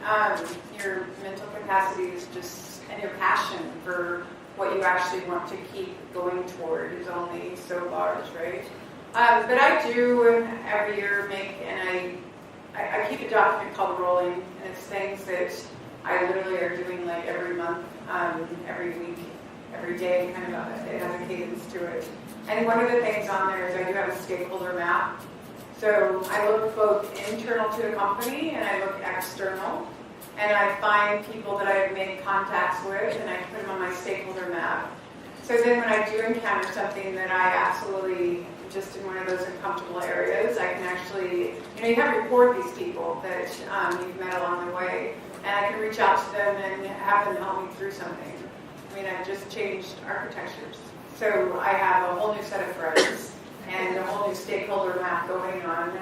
K: Your mental capacity is just, and your passion for what you actually want to keep going toward is only so large, right? But I do every year I keep a document called Rolling, and it's things that I literally are doing like every month, every week, every day, kind of it has a cadence to it. And one of the things on there is I do have a stakeholder map. So I look both internal to the company and I look external. And I find people that I've made contacts with and I put them on my stakeholder map. So then when I do encounter something that I absolutely just in one of those uncomfortable areas, I can actually, you know, you have to report these people that you've met along the way, and I can reach out to them and have them help me through something. I mean, I've just changed architectures So I have a whole new set of friends and a whole new stakeholder map going on.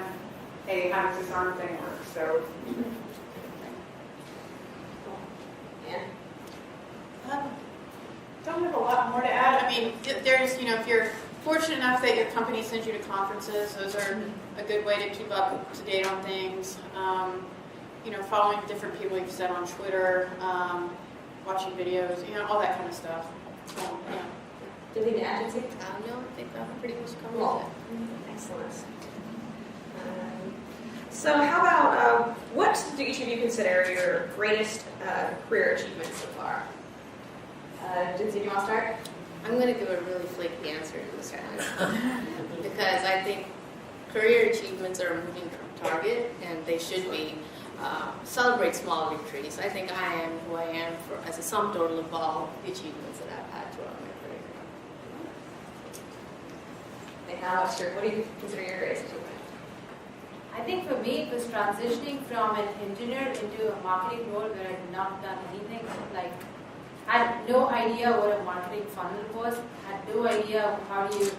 K: Hey, how does this arm thing work? So.
I: Don't have a lot more to add. I mean, there's, if you're fortunate enough that your company sends you to conferences, those are a good way to keep up to date on things. Following different people you've said on Twitter, watching videos, all that kind of stuff. So, yeah.
H: Anything to add, Jesse?
J: No, I think that pretty much covers
H: Cool.
J: it.
H: Excellent. So how about, what do each of you consider your greatest career achievements so far? Jesse, do you want to start?
J: I'm going to give a really flaky answer to this one because I think career achievements are a moving target and they should be celebrate small victories. I think I am who I am as a sum total of all the achievements that I've had throughout my career.
H: And now, what do you consider your greatest achievement?
L: I think for me, it was transitioning from an engineer into a marketing role where I had not done anything. Like, I had no idea what a marketing funnel was. I had no idea how do you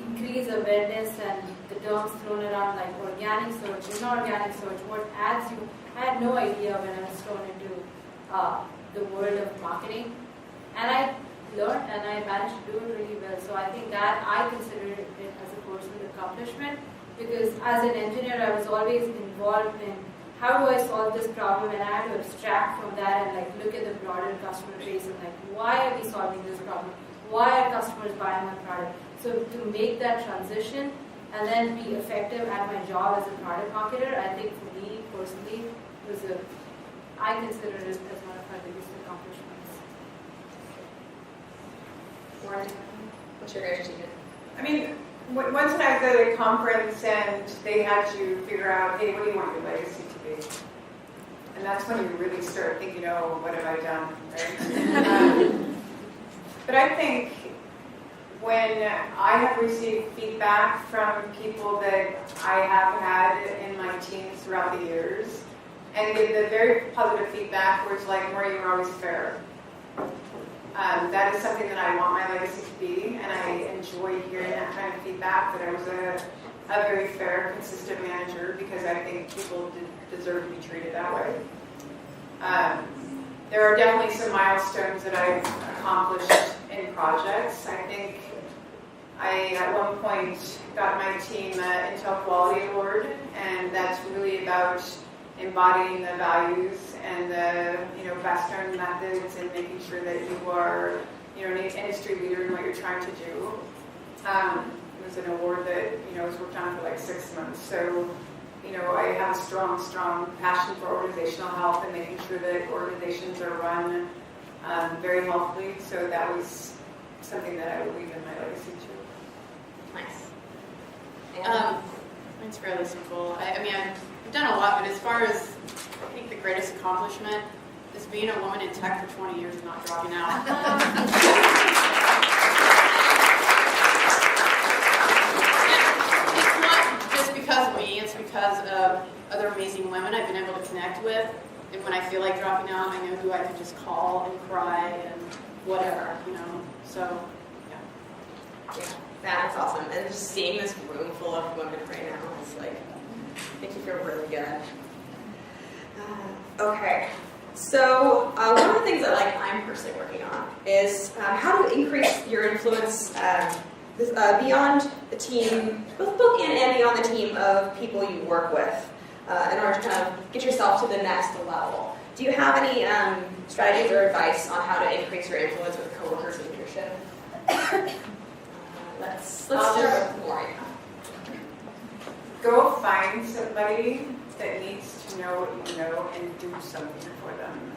L: increase awareness and the terms thrown around like organic search, inorganic search, what ads you. I had no idea when I was thrown into the world of marketing. And I learned and I managed to do it really well. So I think that I consider it as a personal accomplishment. Because as an engineer, I was always involved in how do I solve this problem, and I had to abstract from that and look at the broader customer base and why are we solving this problem? Why are customers buying my product? So to make that transition and then be effective at my job as a product marketer, I think for me personally I consider it as one of my biggest accomplishments.
H: Warren, what's your greatest achievement?
K: I mean, once when I was at a conference and they had to figure out, hey, what do you want your legacy to be? And that's when you really start thinking, oh, what have I done, right? But I think when I have received feedback from people that I have had in my teams throughout the years, and get the very positive feedback where it's like, Maureen, you're always fair. That is something that I want my legacy to be, and I enjoy hearing that kind of feedback, that I was a very fair, consistent manager, because I think people deserve to be treated that way. There are definitely some milestones that I've accomplished in projects. I think I, at one point, got my team an Intel Quality Award, and that's really about embodying the values and the best known methods and making sure that you are an industry leader in what you're trying to do. It was an award that was worked on for 6 months. So I have a strong passion for organizational health and making sure that organizations are run very healthily. So that was something that I would leave in my legacy too.
H: Nice.
I: It's fairly simple. I mean, I've done a lot, but as far as I think the greatest accomplishment is being a woman in tech for 20 years and not dropping out. It's not just because of me, it's because of other amazing women I've been able to connect with. And when I feel like dropping out, I know who I can just call and cry and whatever, So, yeah.
H: Yeah, that's awesome. And just seeing this room full of women right now is makes you feel really good. Okay, so one of the things that I'm personally working on is how to increase your influence beyond the team, both and beyond the team of people you work with, in order to kind of get yourself to the next level. Do you have any strategies or advice on how to increase your influence with coworkers and leadership? Let's start with Maureen.
K: Go find somebody that needs to know what you know and do something for them.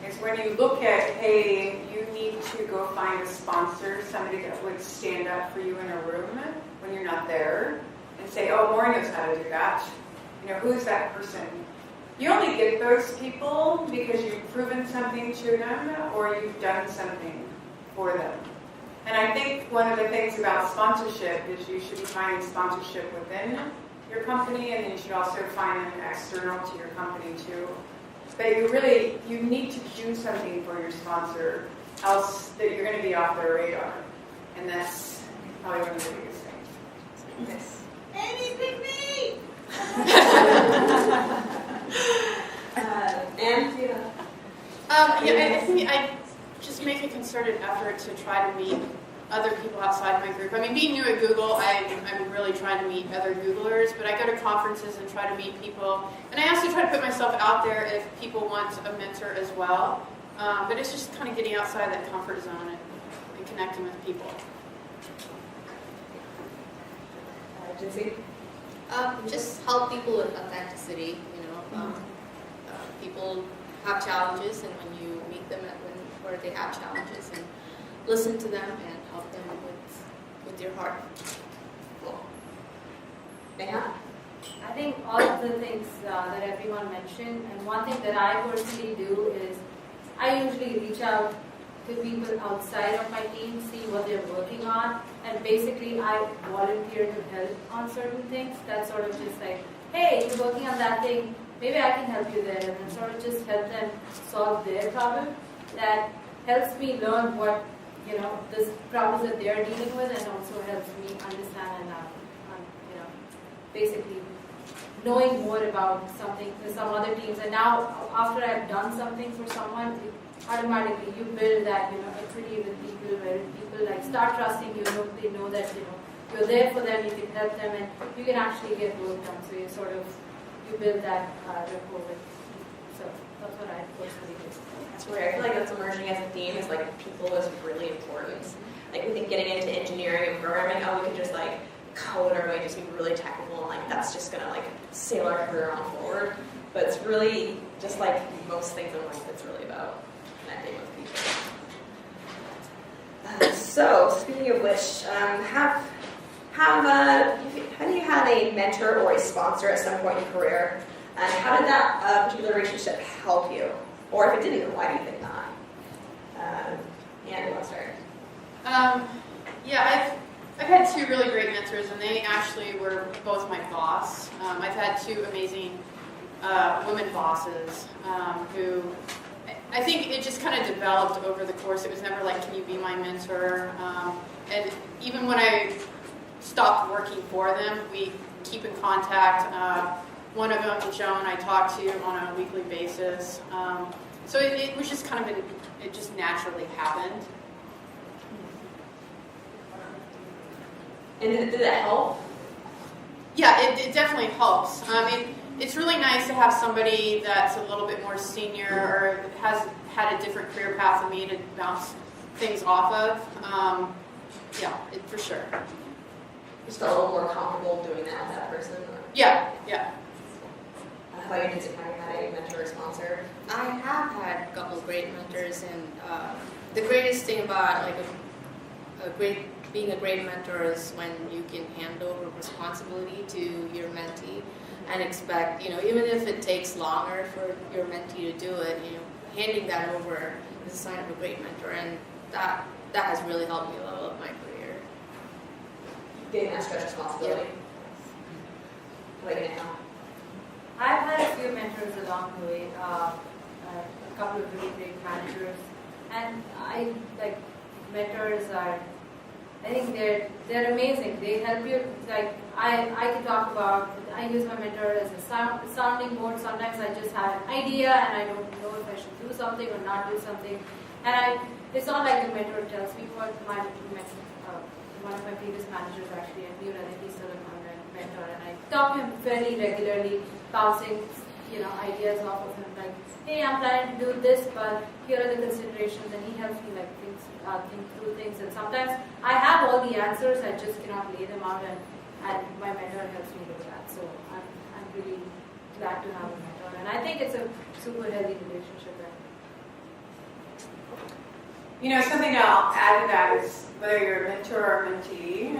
K: It's when you look at, hey, you need to go find a sponsor, somebody that would stand up for you in a room when you're not there, and say, oh, Maureen knows how to do that. Who's that person? You only get those people because you've proven something to them or you've done something for them. And I think one of the things about sponsorship is you should be finding sponsorship within your company, and then you should also find them external to your company too. But you need to do something for your sponsor, else that you're going to be off their radar. And that's probably one of the biggest things.
H: Amy, pick me! And
I: Yeah, I think I just make a concerted effort to try to meet other people outside my group. I mean, being new at Google, I'm really trying to meet other Googlers, but I go to conferences and try to meet people. And I also try to put myself out there if people want a mentor as well. But it's just kind of getting outside that comfort zone and connecting with people.
H: Jinsey?
J: Just help people with authenticity, people have challenges, and when you meet them where they have challenges, and listen to them and help them with your heart.
H: Cool. Neha?
L: I think all of the things that everyone mentioned, and one thing that I personally do is I usually reach out to people outside of my team, see what they're working on, and basically I volunteer to help on certain things. That's sort of just like, hey, you're working on that thing, maybe I can help you there, and then sort of just help them solve their problem. That helps me learn what, this problems that they're dealing with, and also helps me understand and, basically knowing more about some other teams. And now, after I've done something for someone, automatically you build that, equity with people, where people like start trusting you, they know that, you're there for them, you can help them, and you can actually get work done. So you build that rapport with people. So that's what I personally do.
H: That's where I feel like that's emerging as a theme, is like people is really important. Like we think getting into engineering and programming, we can just like code our way, just be really technical, and like that's just gonna like sail our career on forward. But it's really just like most things in life, it's really about connecting with people. So speaking of which, have you had a mentor or a sponsor at some point in your career, and how did that particular relationship help you? Or if it didn't, why do you think not? Yeah, who wants to start?
I: I've had two really great mentors, and they actually were both my boss. I've had two amazing women bosses who I think it just kind of developed over the course. It was never like, can you be my mentor? And even when I stopped working for them, we keep in contact. One of them, Joan, I talk to on a weekly basis. So it was just kind of, it just naturally happened.
H: And did that help?
I: Yeah, it definitely helps. It's really nice to have somebody that's a little bit more senior or has had a different career path than me to bounce things off of. For sure.
H: Just felt a little more comfortable doing that with that person? Or?
I: Yeah.
H: How about you, Jinsey? Have you had a mentor or sponsor?
J: I have had a couple of great mentors, and the greatest thing about being a great mentor is when you can hand over responsibility to your mentee and expect, even if it takes longer for your mentee to do it, handing that over is a sign of a great mentor, and that has really helped me level up my career.
H: Getting that stretch responsibility. What are you gonna
L: I've had a few mentors along the way, a couple of really great managers, and mentors are, I think they're amazing. They help you. Like I can talk about, I use my mentor as a sounding board. Sometimes I just have an idea and I don't know if I should do something or not do something. And it's not like the mentor tells me what one of my previous managers actually at Mule, I think he's still a mentor, and I talk to him fairly regularly, bouncing ideas off of him, like, hey, I'm planning to do this, but here are the considerations, and he helps me think through things. And sometimes I have all the answers, I just cannot lay them out, and my mentor helps me with that. So I'm really glad to have a mentor, and I think it's a super healthy relationship.
K: Something I'll add to that is whether you're a mentor or a mentee,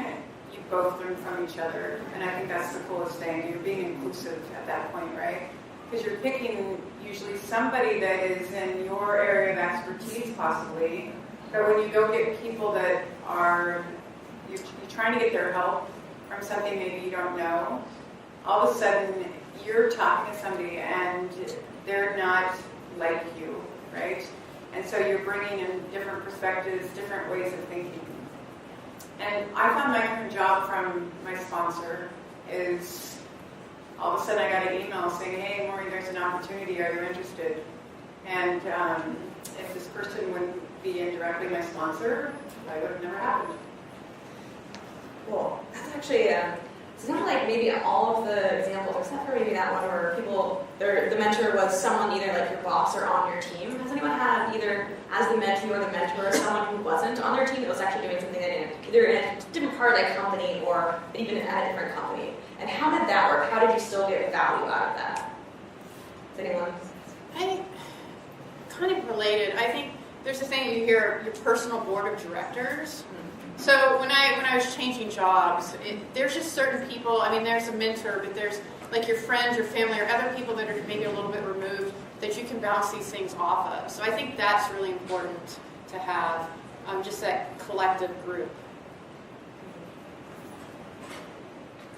K: you both learn from each other, and I think that's the coolest thing. You're being inclusive at that point, right? Because you're picking usually somebody that is in your area of expertise, possibly. But when you go get people that are, you're trying to get their help from something maybe you don't know, all of a sudden you're talking to somebody and they're not like you, right? And so you're bringing in different perspectives, different ways of thinking. And I found my current job from my sponsor is all of a sudden I got an email saying, hey, Maureen, there's an opportunity. Are you interested? And if this person wouldn't be indirectly my sponsor, I would have never happened.
H: Cool. That's actually, it's not like maybe all of the examples, except for maybe that one where people, the mentor was someone either like your boss or on your team. Has anyone had either as the mentee or the mentor someone who wasn't on their team that was actually doing something either in a different part of that company or even at a different company? And how did that work? How did you still get value out of that? Is anyone?
I: I kind of related. I think there's a thing you hear, your personal board of directors. So when I was changing jobs, there's just certain people. I mean, there's a mentor, but there's like your friends, your family, or other people that are maybe a little bit removed that you can bounce these things off of. So I think that's really important to have, just that collective group.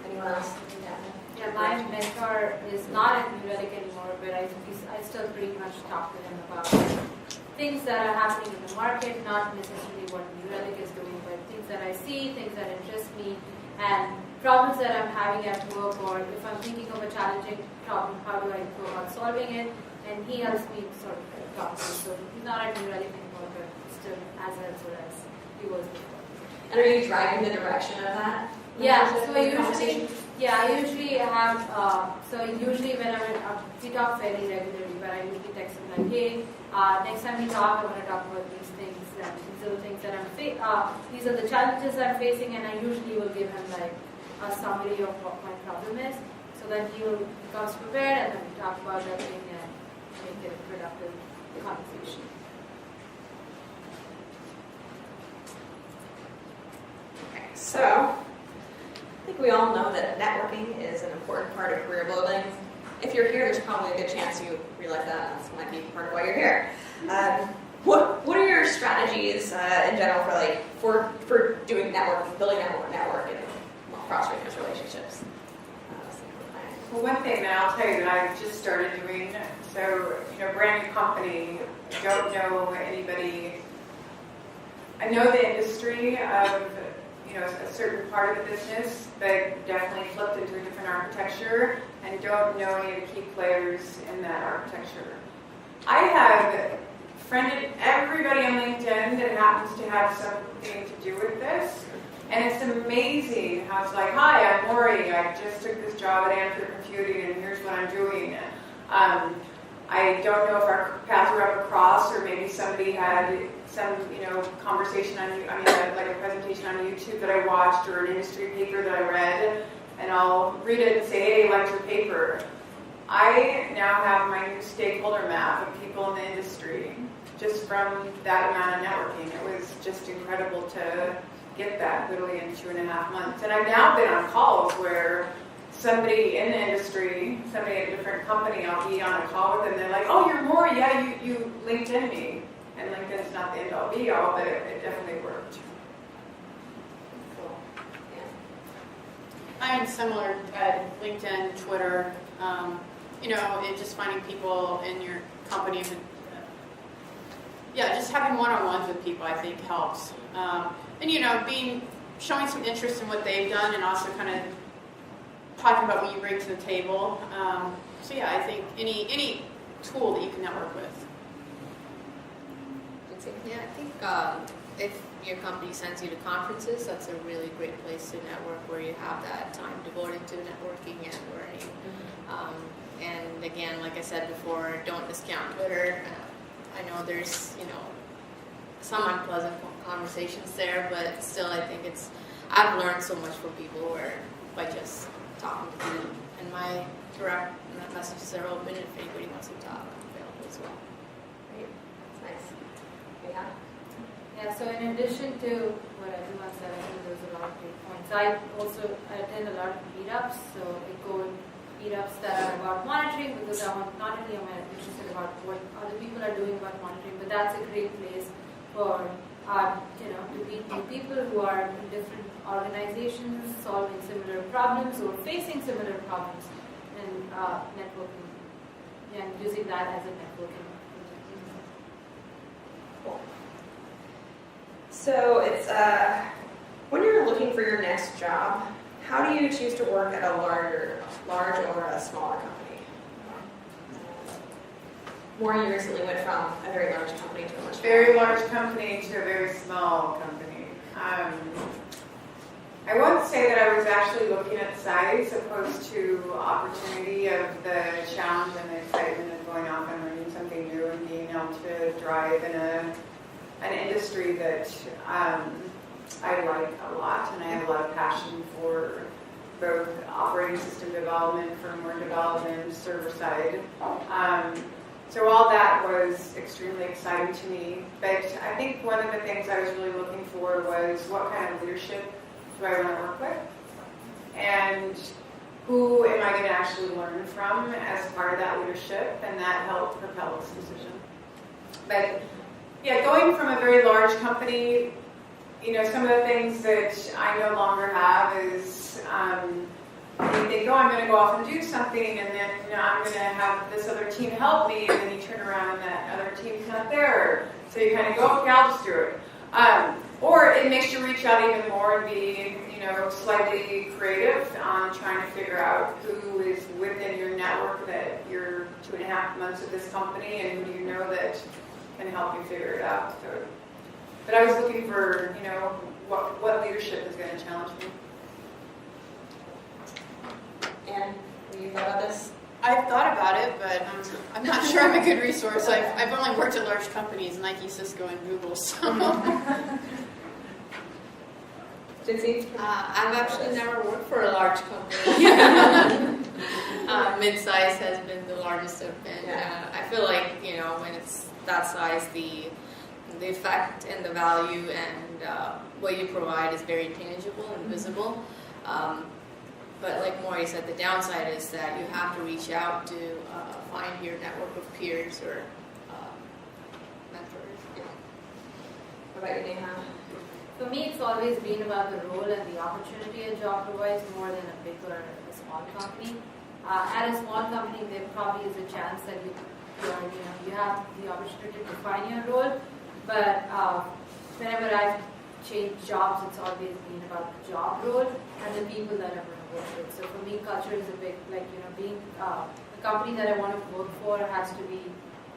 H: Anyone else?
L: Yeah, my mentor is not at New Relic anymore, but I still pretty much talk to him about things that are happening in the market, not necessarily what New Relic is doing, but things that I see, things that interest me, and problems that I'm having at work, or if I'm thinking of a challenging problem, how do I go about solving it? And he helps me sort of talk to him. So he's not at New Relic anymore, but still as helpful as he was before.
H: And are you driving the direction of that?
L: Yeah, so I usually have, usually when we talk fairly regularly, but I usually text him like, hey, next time we talk, I want to talk about these things, and these are the things that these are the challenges I'm facing, and I usually will give him like a summary of what my problem is, so that he becomes prepared, and then we talk about everything and make it a productive conversation.
H: Okay, so I think we all know that networking is an important part of career building. If you're here, there's probably a good chance you realize that. That might be part of why you're here. What are your strategies in general for doing networking, building network and fostering those relationships?
K: Well, one thing that I'll tell you that I've just started doing, so, brand new company, don't know anybody. I know the industry of, a certain part of the business, but definitely flipped into a different architecture and don't know any of the key players in that architecture. I have friended everybody on LinkedIn that happens to have something to do with this, and it's amazing how it's like, hi, I'm Lori, I just took this job at Antwerp Computing and here's what I'm doing. I don't know if our paths were up across, or maybe somebody had some, conversation like a presentation on YouTube that I watched, or an industry paper that I read, and I'll read it and say, hey, I liked your paper. I now have my new stakeholder map of people in the industry just from that amount of networking. It was just incredible to get that literally in 2.5 months. And I've now been on calls where somebody in the industry, somebody at a different company, I'll be on a call with them, they're like, oh, you're Maury, yeah, you LinkedIn me. And LinkedIn's not the end-all be-all, but it definitely worked.
H: Cool. Yeah.
I: I am similar at LinkedIn, Twitter, just finding people in your company. Just having one-on-ones with people, I think, helps. Showing some interest in what they've done, and also kind of talking about what you bring to the table. I think any tool that you can network with.
J: Yeah, I think if your company sends you to conferences, that's a really great place to network, where you have that time devoted to networking and learning. And again, like I said before, don't discount Twitter. I know there's, some unpleasant conversations there, but still I think I've learned so much from people by just talking to them. And my direct messages are open if anybody wants to talk, I'm available as well.
H: Great. That's nice. Yeah.
L: Yeah, so in addition to what everyone said, I think there's a lot of great points. I attend a lot of meetups, so I go to meetups that are about monitoring, because I want not only am I interested about what other people are doing about monitoring, but that's a great place for to meet new people who are in different organizations, solving similar problems or facing similar problems, and networking, and using that as a networking.
H: Cool. So it's when you're looking for your next job, how do you choose to work at a large or a smaller company? Maureen, you recently went from a very large company to a much
K: Very large company to a very small company. I won't say that I was actually looking at size opposed to opportunity of the challenge and the excitement of going off and learning something new and being able to drive in an industry that I like a lot, and I have a lot of passion for both operating system development, firmware development, server side. So all that was extremely exciting to me. But I think one of the things I was really looking for was what kind of leadership do I want to work with? And who am I going to actually learn from as part of that leadership? And that helped propel this decision. But yeah, going from a very large company, you know, some of the things that I no longer have is you think, oh, I'm going to go off and do something, and then I'm going to have this other team help me, and then you turn around and that other team's not there. So you kind of go, okay, I'll just do it. Or it makes you reach out even more and be, you know, slightly creative on trying to figure out who is within your network that you're 2.5 months at this company, and who do you know that can help you figure it out. So, but I was looking for, you know, what leadership is going to challenge me.
H: And have you thought about this?
I: I've thought about it, but I'm not sure I'm a good resource. I've only worked at large companies, Nike, Cisco, and Google. So.
H: Jinxie?
J: I've actually never worked for a large company. Mid-size has been the largest I've been. I feel like, you know, when it's that size, the effect and the value and what you provide is very tangible and visible. But like Maury said, the downside is that you have to reach out to find your network of peers or mentors.
H: Yeah. What about you, Neha?
L: For me, it's always been about the role and the opportunity a job provides more than a big or a small company. At a small company, there probably is a chance that you have the opportunity to define your role. But whenever I've changed jobs, it's always been about the job role and the people that I'm going to work with. So for me, culture is a big, like, you know, being the company that I want to work for has to be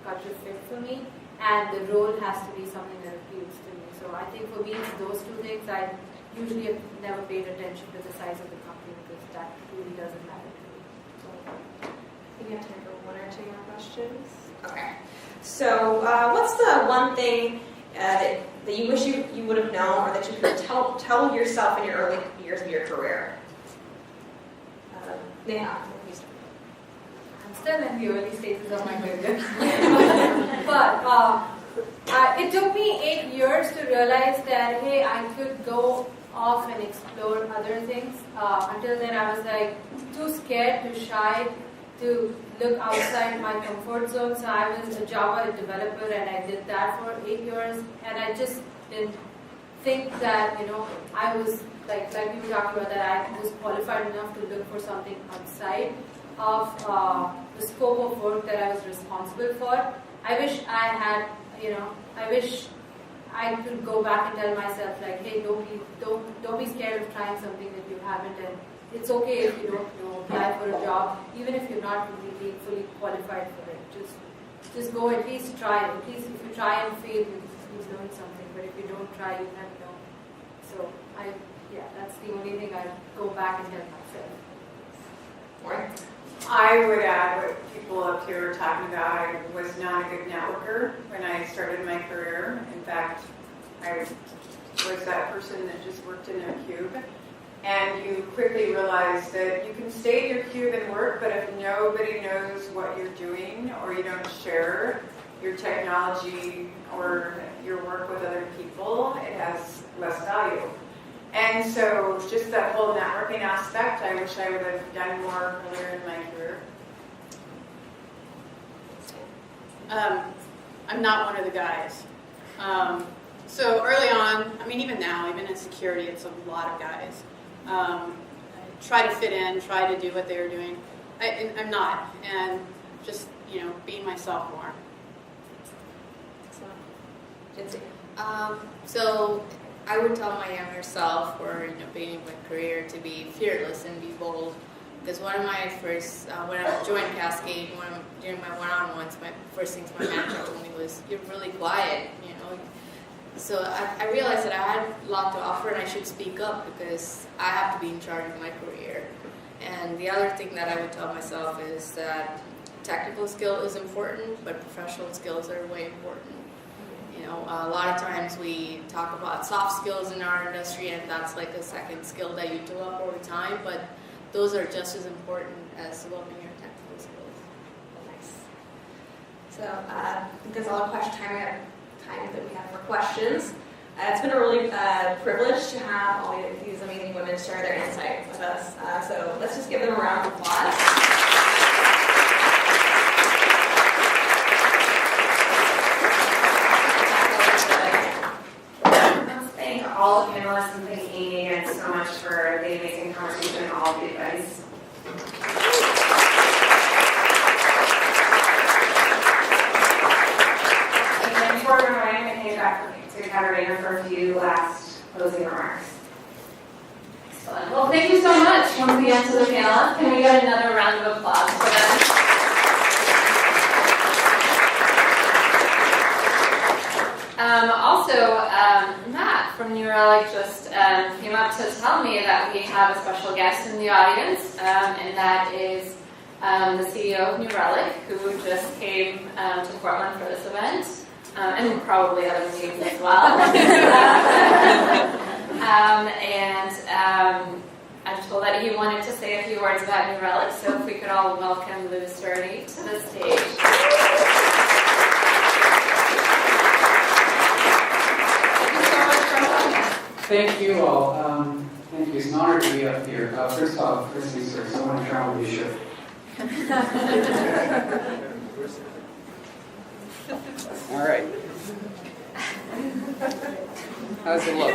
L: culture fit for me, and the role has to be something that appeals to me. So I think for me, it's those two things. I usually have never paid attention to the size of the company because that really doesn't matter to me. So
H: I think we have time for one or two more questions. Okay. So what's the one thing that you wish you would have known, or that you could tell yourself in your early years of your career? Neha.
L: I'm still in the early stages of my career. But it took me 8 years to realize that, hey, I could go off and explore other things. Until then, I was like too scared, too shy to look outside my comfort zone. So I was a Java developer, and I did that for 8 years. And I just didn't think that, you know, I was like we were talking about, that I was qualified enough to look for something outside of the scope of work that I was responsible for. I wish I had, you know, I wish I could go back and tell myself, like, hey, don't be scared of trying something that you haven't, and it's okay if you don't know, apply for a job, even if you're not completely fully qualified for it. Just go, at least try. At least if you try and fail, you learn something. But if you don't try, you never know. So that's the only thing I go back and tell myself.
H: Maureen?
K: I would add what people up here are talking about. I was not a good networker when I started my career. In fact, I was that person that just worked in their cube. And you quickly realize that you can stay in your cube and work, but if nobody knows what you're doing, or you don't share your technology or your work with other people, it has less value. And so just that whole networking aspect, I wish I would have done more earlier in my career.
I: I'm not one of the guys. So early on, I mean, even now, even in security, it's a lot of guys. Try to fit in, try to do what they were doing. I'm not, and just, you know, being myself more.
H: Jinxie?
J: So I would tell my younger self, or beginning my career, to be fearless and be bold. Because one of my first, when I joined Cascade, during my one-on-ones, my first things my manager told me was, "You're really quiet," So I realized that I had a lot to offer and I should speak up because I have to be in charge of my career. And the other thing that I would tell myself is that technical skill is important, but professional skills are way important. A lot of times we talk about soft skills in our industry, and that's like a second skill that you develop over time, but those are just as important as developing your technical skills.
H: Nice. So I think that's all the time that we have for questions. It's been a really privilege to have all these amazing women share their insights with us. So let's just give them a round of applause.
B: Thank all the panelists and thank Amy again so much for the amazing conversation and all the advice. And then before we're going, I'm going to hand it back to Katarina for a few last closing remarks.
A: Excellent. Well, thank you so much once again to the panelists. Can we get another round of applause for them? Matt from New Relic just came up to tell me that we have a special guest in the audience, and that is the CEO of New Relic, who just came to Portland for this event, and probably other meetings as well. I'm told that he wanted to say a few words about New Relic, so if we could all welcome Lou Sterney to the stage.
M: Thank you all. Thank you. It's an honor to be up here. First things first, I want to try on your shirt. All right. How's it look?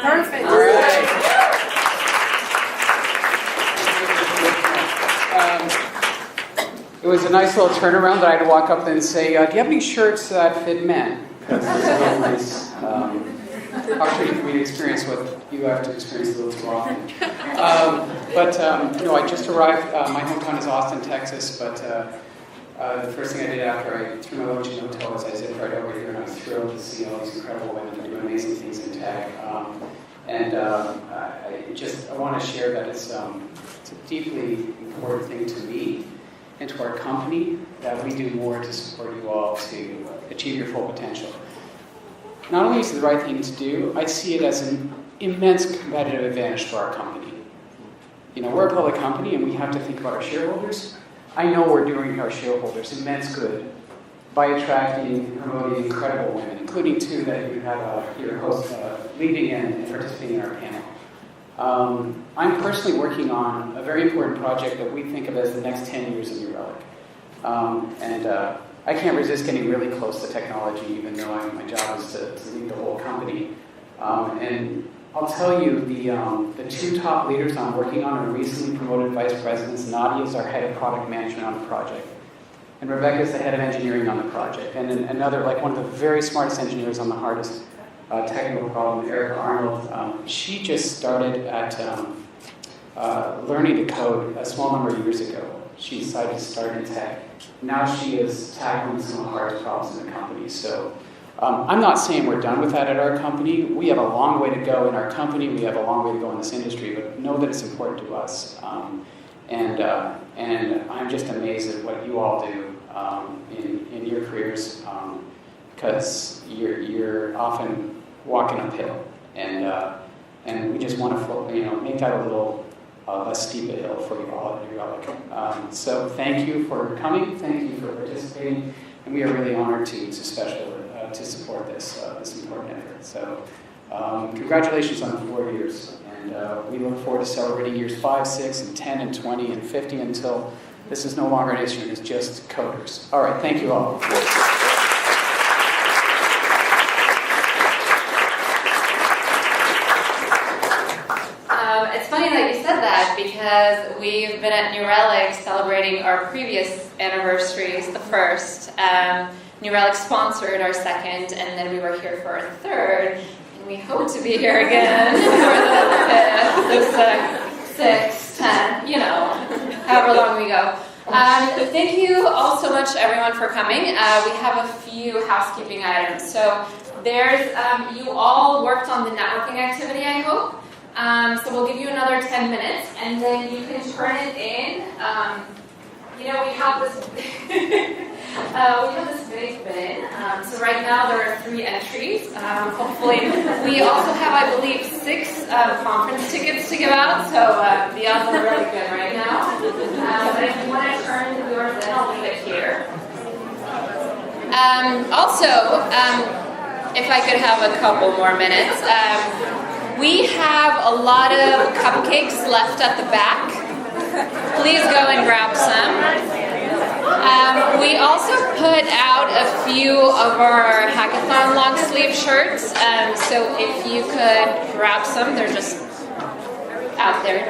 I: Perfect.
M: All right. It was a nice little turnaround that I had to walk up and say, do you have any shirts that fit men? Because it's a real nice opportunity for me to experience what you have to experience a little too often. I just arrived. My hometown is Austin, Texas, but the first thing I did after I threw my luggage in the hotel was I zipped right over here, and I was thrilled to see all these incredible women that do amazing things in tech. I want to share that it's a deeply important thing to me and to our company that we do more to support you all to achieve your full potential. Not only is it the right thing to do, I see it as an immense competitive advantage for our company. We're a public company and we have to think about our shareholders. I know we're doing our shareholders immense good by attracting and promoting incredible women, including two that you have here leading and participating in our panel. I'm personally working on a very important project that we think of as the next 10 years of New Relic. I can't resist getting really close to technology, even though my job is to lead the whole company. And I'll tell you, the two top leaders I'm working on are recently promoted vice presidents. Nadia is our head of product management on the project, and Rebecca is the head of engineering on the project. And then another, one of the very smartest engineers on the hardest technical problem, Erica Arnold. She just started at learning to code a small number of years ago. She decided to start in tech. Now she is tackling some of the hardest problems in the company. So I'm not saying we're done with that at our company. We have a long way to go in our company. We have a long way to go in this industry, but know that it's important to us. And I'm just amazed at what you all do in your careers, because you're often walking uphill, and we just want to make that a little less steep a hill for you all at New Relic. So thank you for coming, thank you for participating, and we are really honored to support this important effort. So congratulations on the 4 years, and we look forward to celebrating years 5, 6, and 10, and 20, and 50 until this is no longer an issue, it's just coders. All right, thank you all.
A: It's funny that you said that, because we've been at New Relic celebrating our previous anniversaries, the first. New Relic sponsored our second, and then we were here for our third. And we hope to be here again for the 5th, the 6th, 10th, you know, however long we go. Thank you all so much, everyone, for coming. We have a few housekeeping items. So there's, you all worked on the networking activity, I hope. So we'll give you another 10 minutes, and then you can turn it in. You know, we have this big bin. So right now there are 3 entries. Hopefully, we also have, I believe, 6 conference tickets to give out. So the odds are really good right now. But if you want to turn yours in, I'll leave it here. If I could have a couple more minutes. We have a lot of cupcakes left at the back. Please go and grab some. We also put out a few of our hackathon long sleeve shirts. So if you could grab some, they're just out there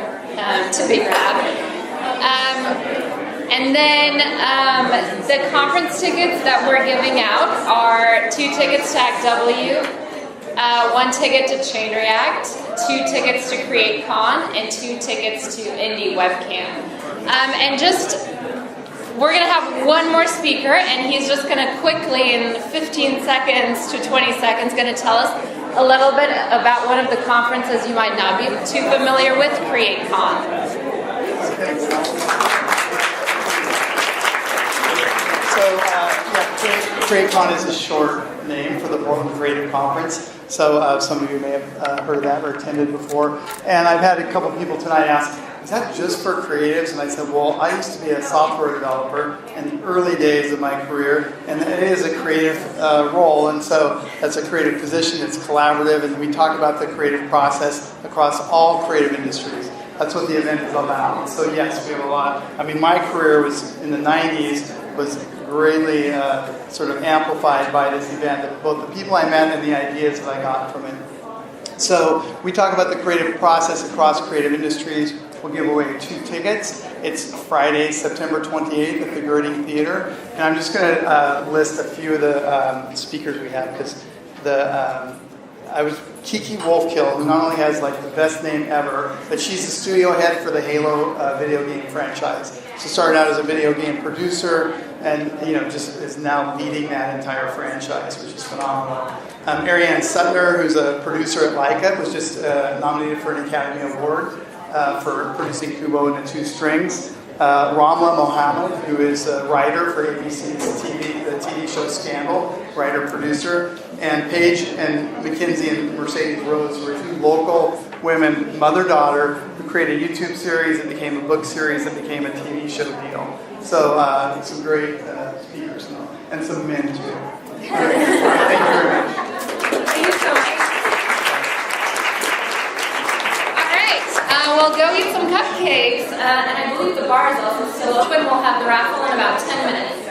A: to be grabbed. And then the conference tickets that we're giving out are 2 tickets to Act W, 1 ticket to Chain React, 2 tickets to CreateCon, and 2 tickets to Indie Webcam. And just, we're going to have one more speaker, and he's just going to quickly, in 15 seconds to 20 seconds, going to tell us a little bit about one of the conferences you might not be too familiar with, CreateCon.
N: So, CreateCon is a short name for the Portland Creative Conference. So some of you may have heard of that or attended before. And I've had a couple people tonight ask, is that just for creatives? And I said, well, I used to be a software developer in the early days of my career, and it is a creative role. And so that's a creative position. It's collaborative, and we talk about the creative process across all creative industries. That's what the event is about. So yes, we have a lot. I mean, my career was in the 90s, was greatly sort of amplified by this event, both the people I met and the ideas that I got from it. So we talk about the creative process across creative industries. We'll give away 2 tickets. It's Friday, September 28th at the Girding Theater. And I'm just going to list a few of the speakers we have, because Kiki Wolfkill, who not only has like the best name ever, but she's the studio head for the Halo video game franchise. She started out as a video game producer, and just is now leading that entire franchise, which is phenomenal. Ariane Sutner, who's a producer at Leica, was just nominated for an Academy Award for producing Kubo and the 2 Strings. Ramla Mohammed, who is a writer for ABC's the TV show Scandal, writer-producer. And Paige and Mackenzie and Mercedes Rose were 2 local women, mother-daughter, who created a YouTube series that became a book series that became a TV show deal. So some great speakers and some men too. Thank you very much.
A: Thank you so much. We'll go eat some cupcakes, and I believe the bar is also still open. We'll have the raffle in about 10 minutes.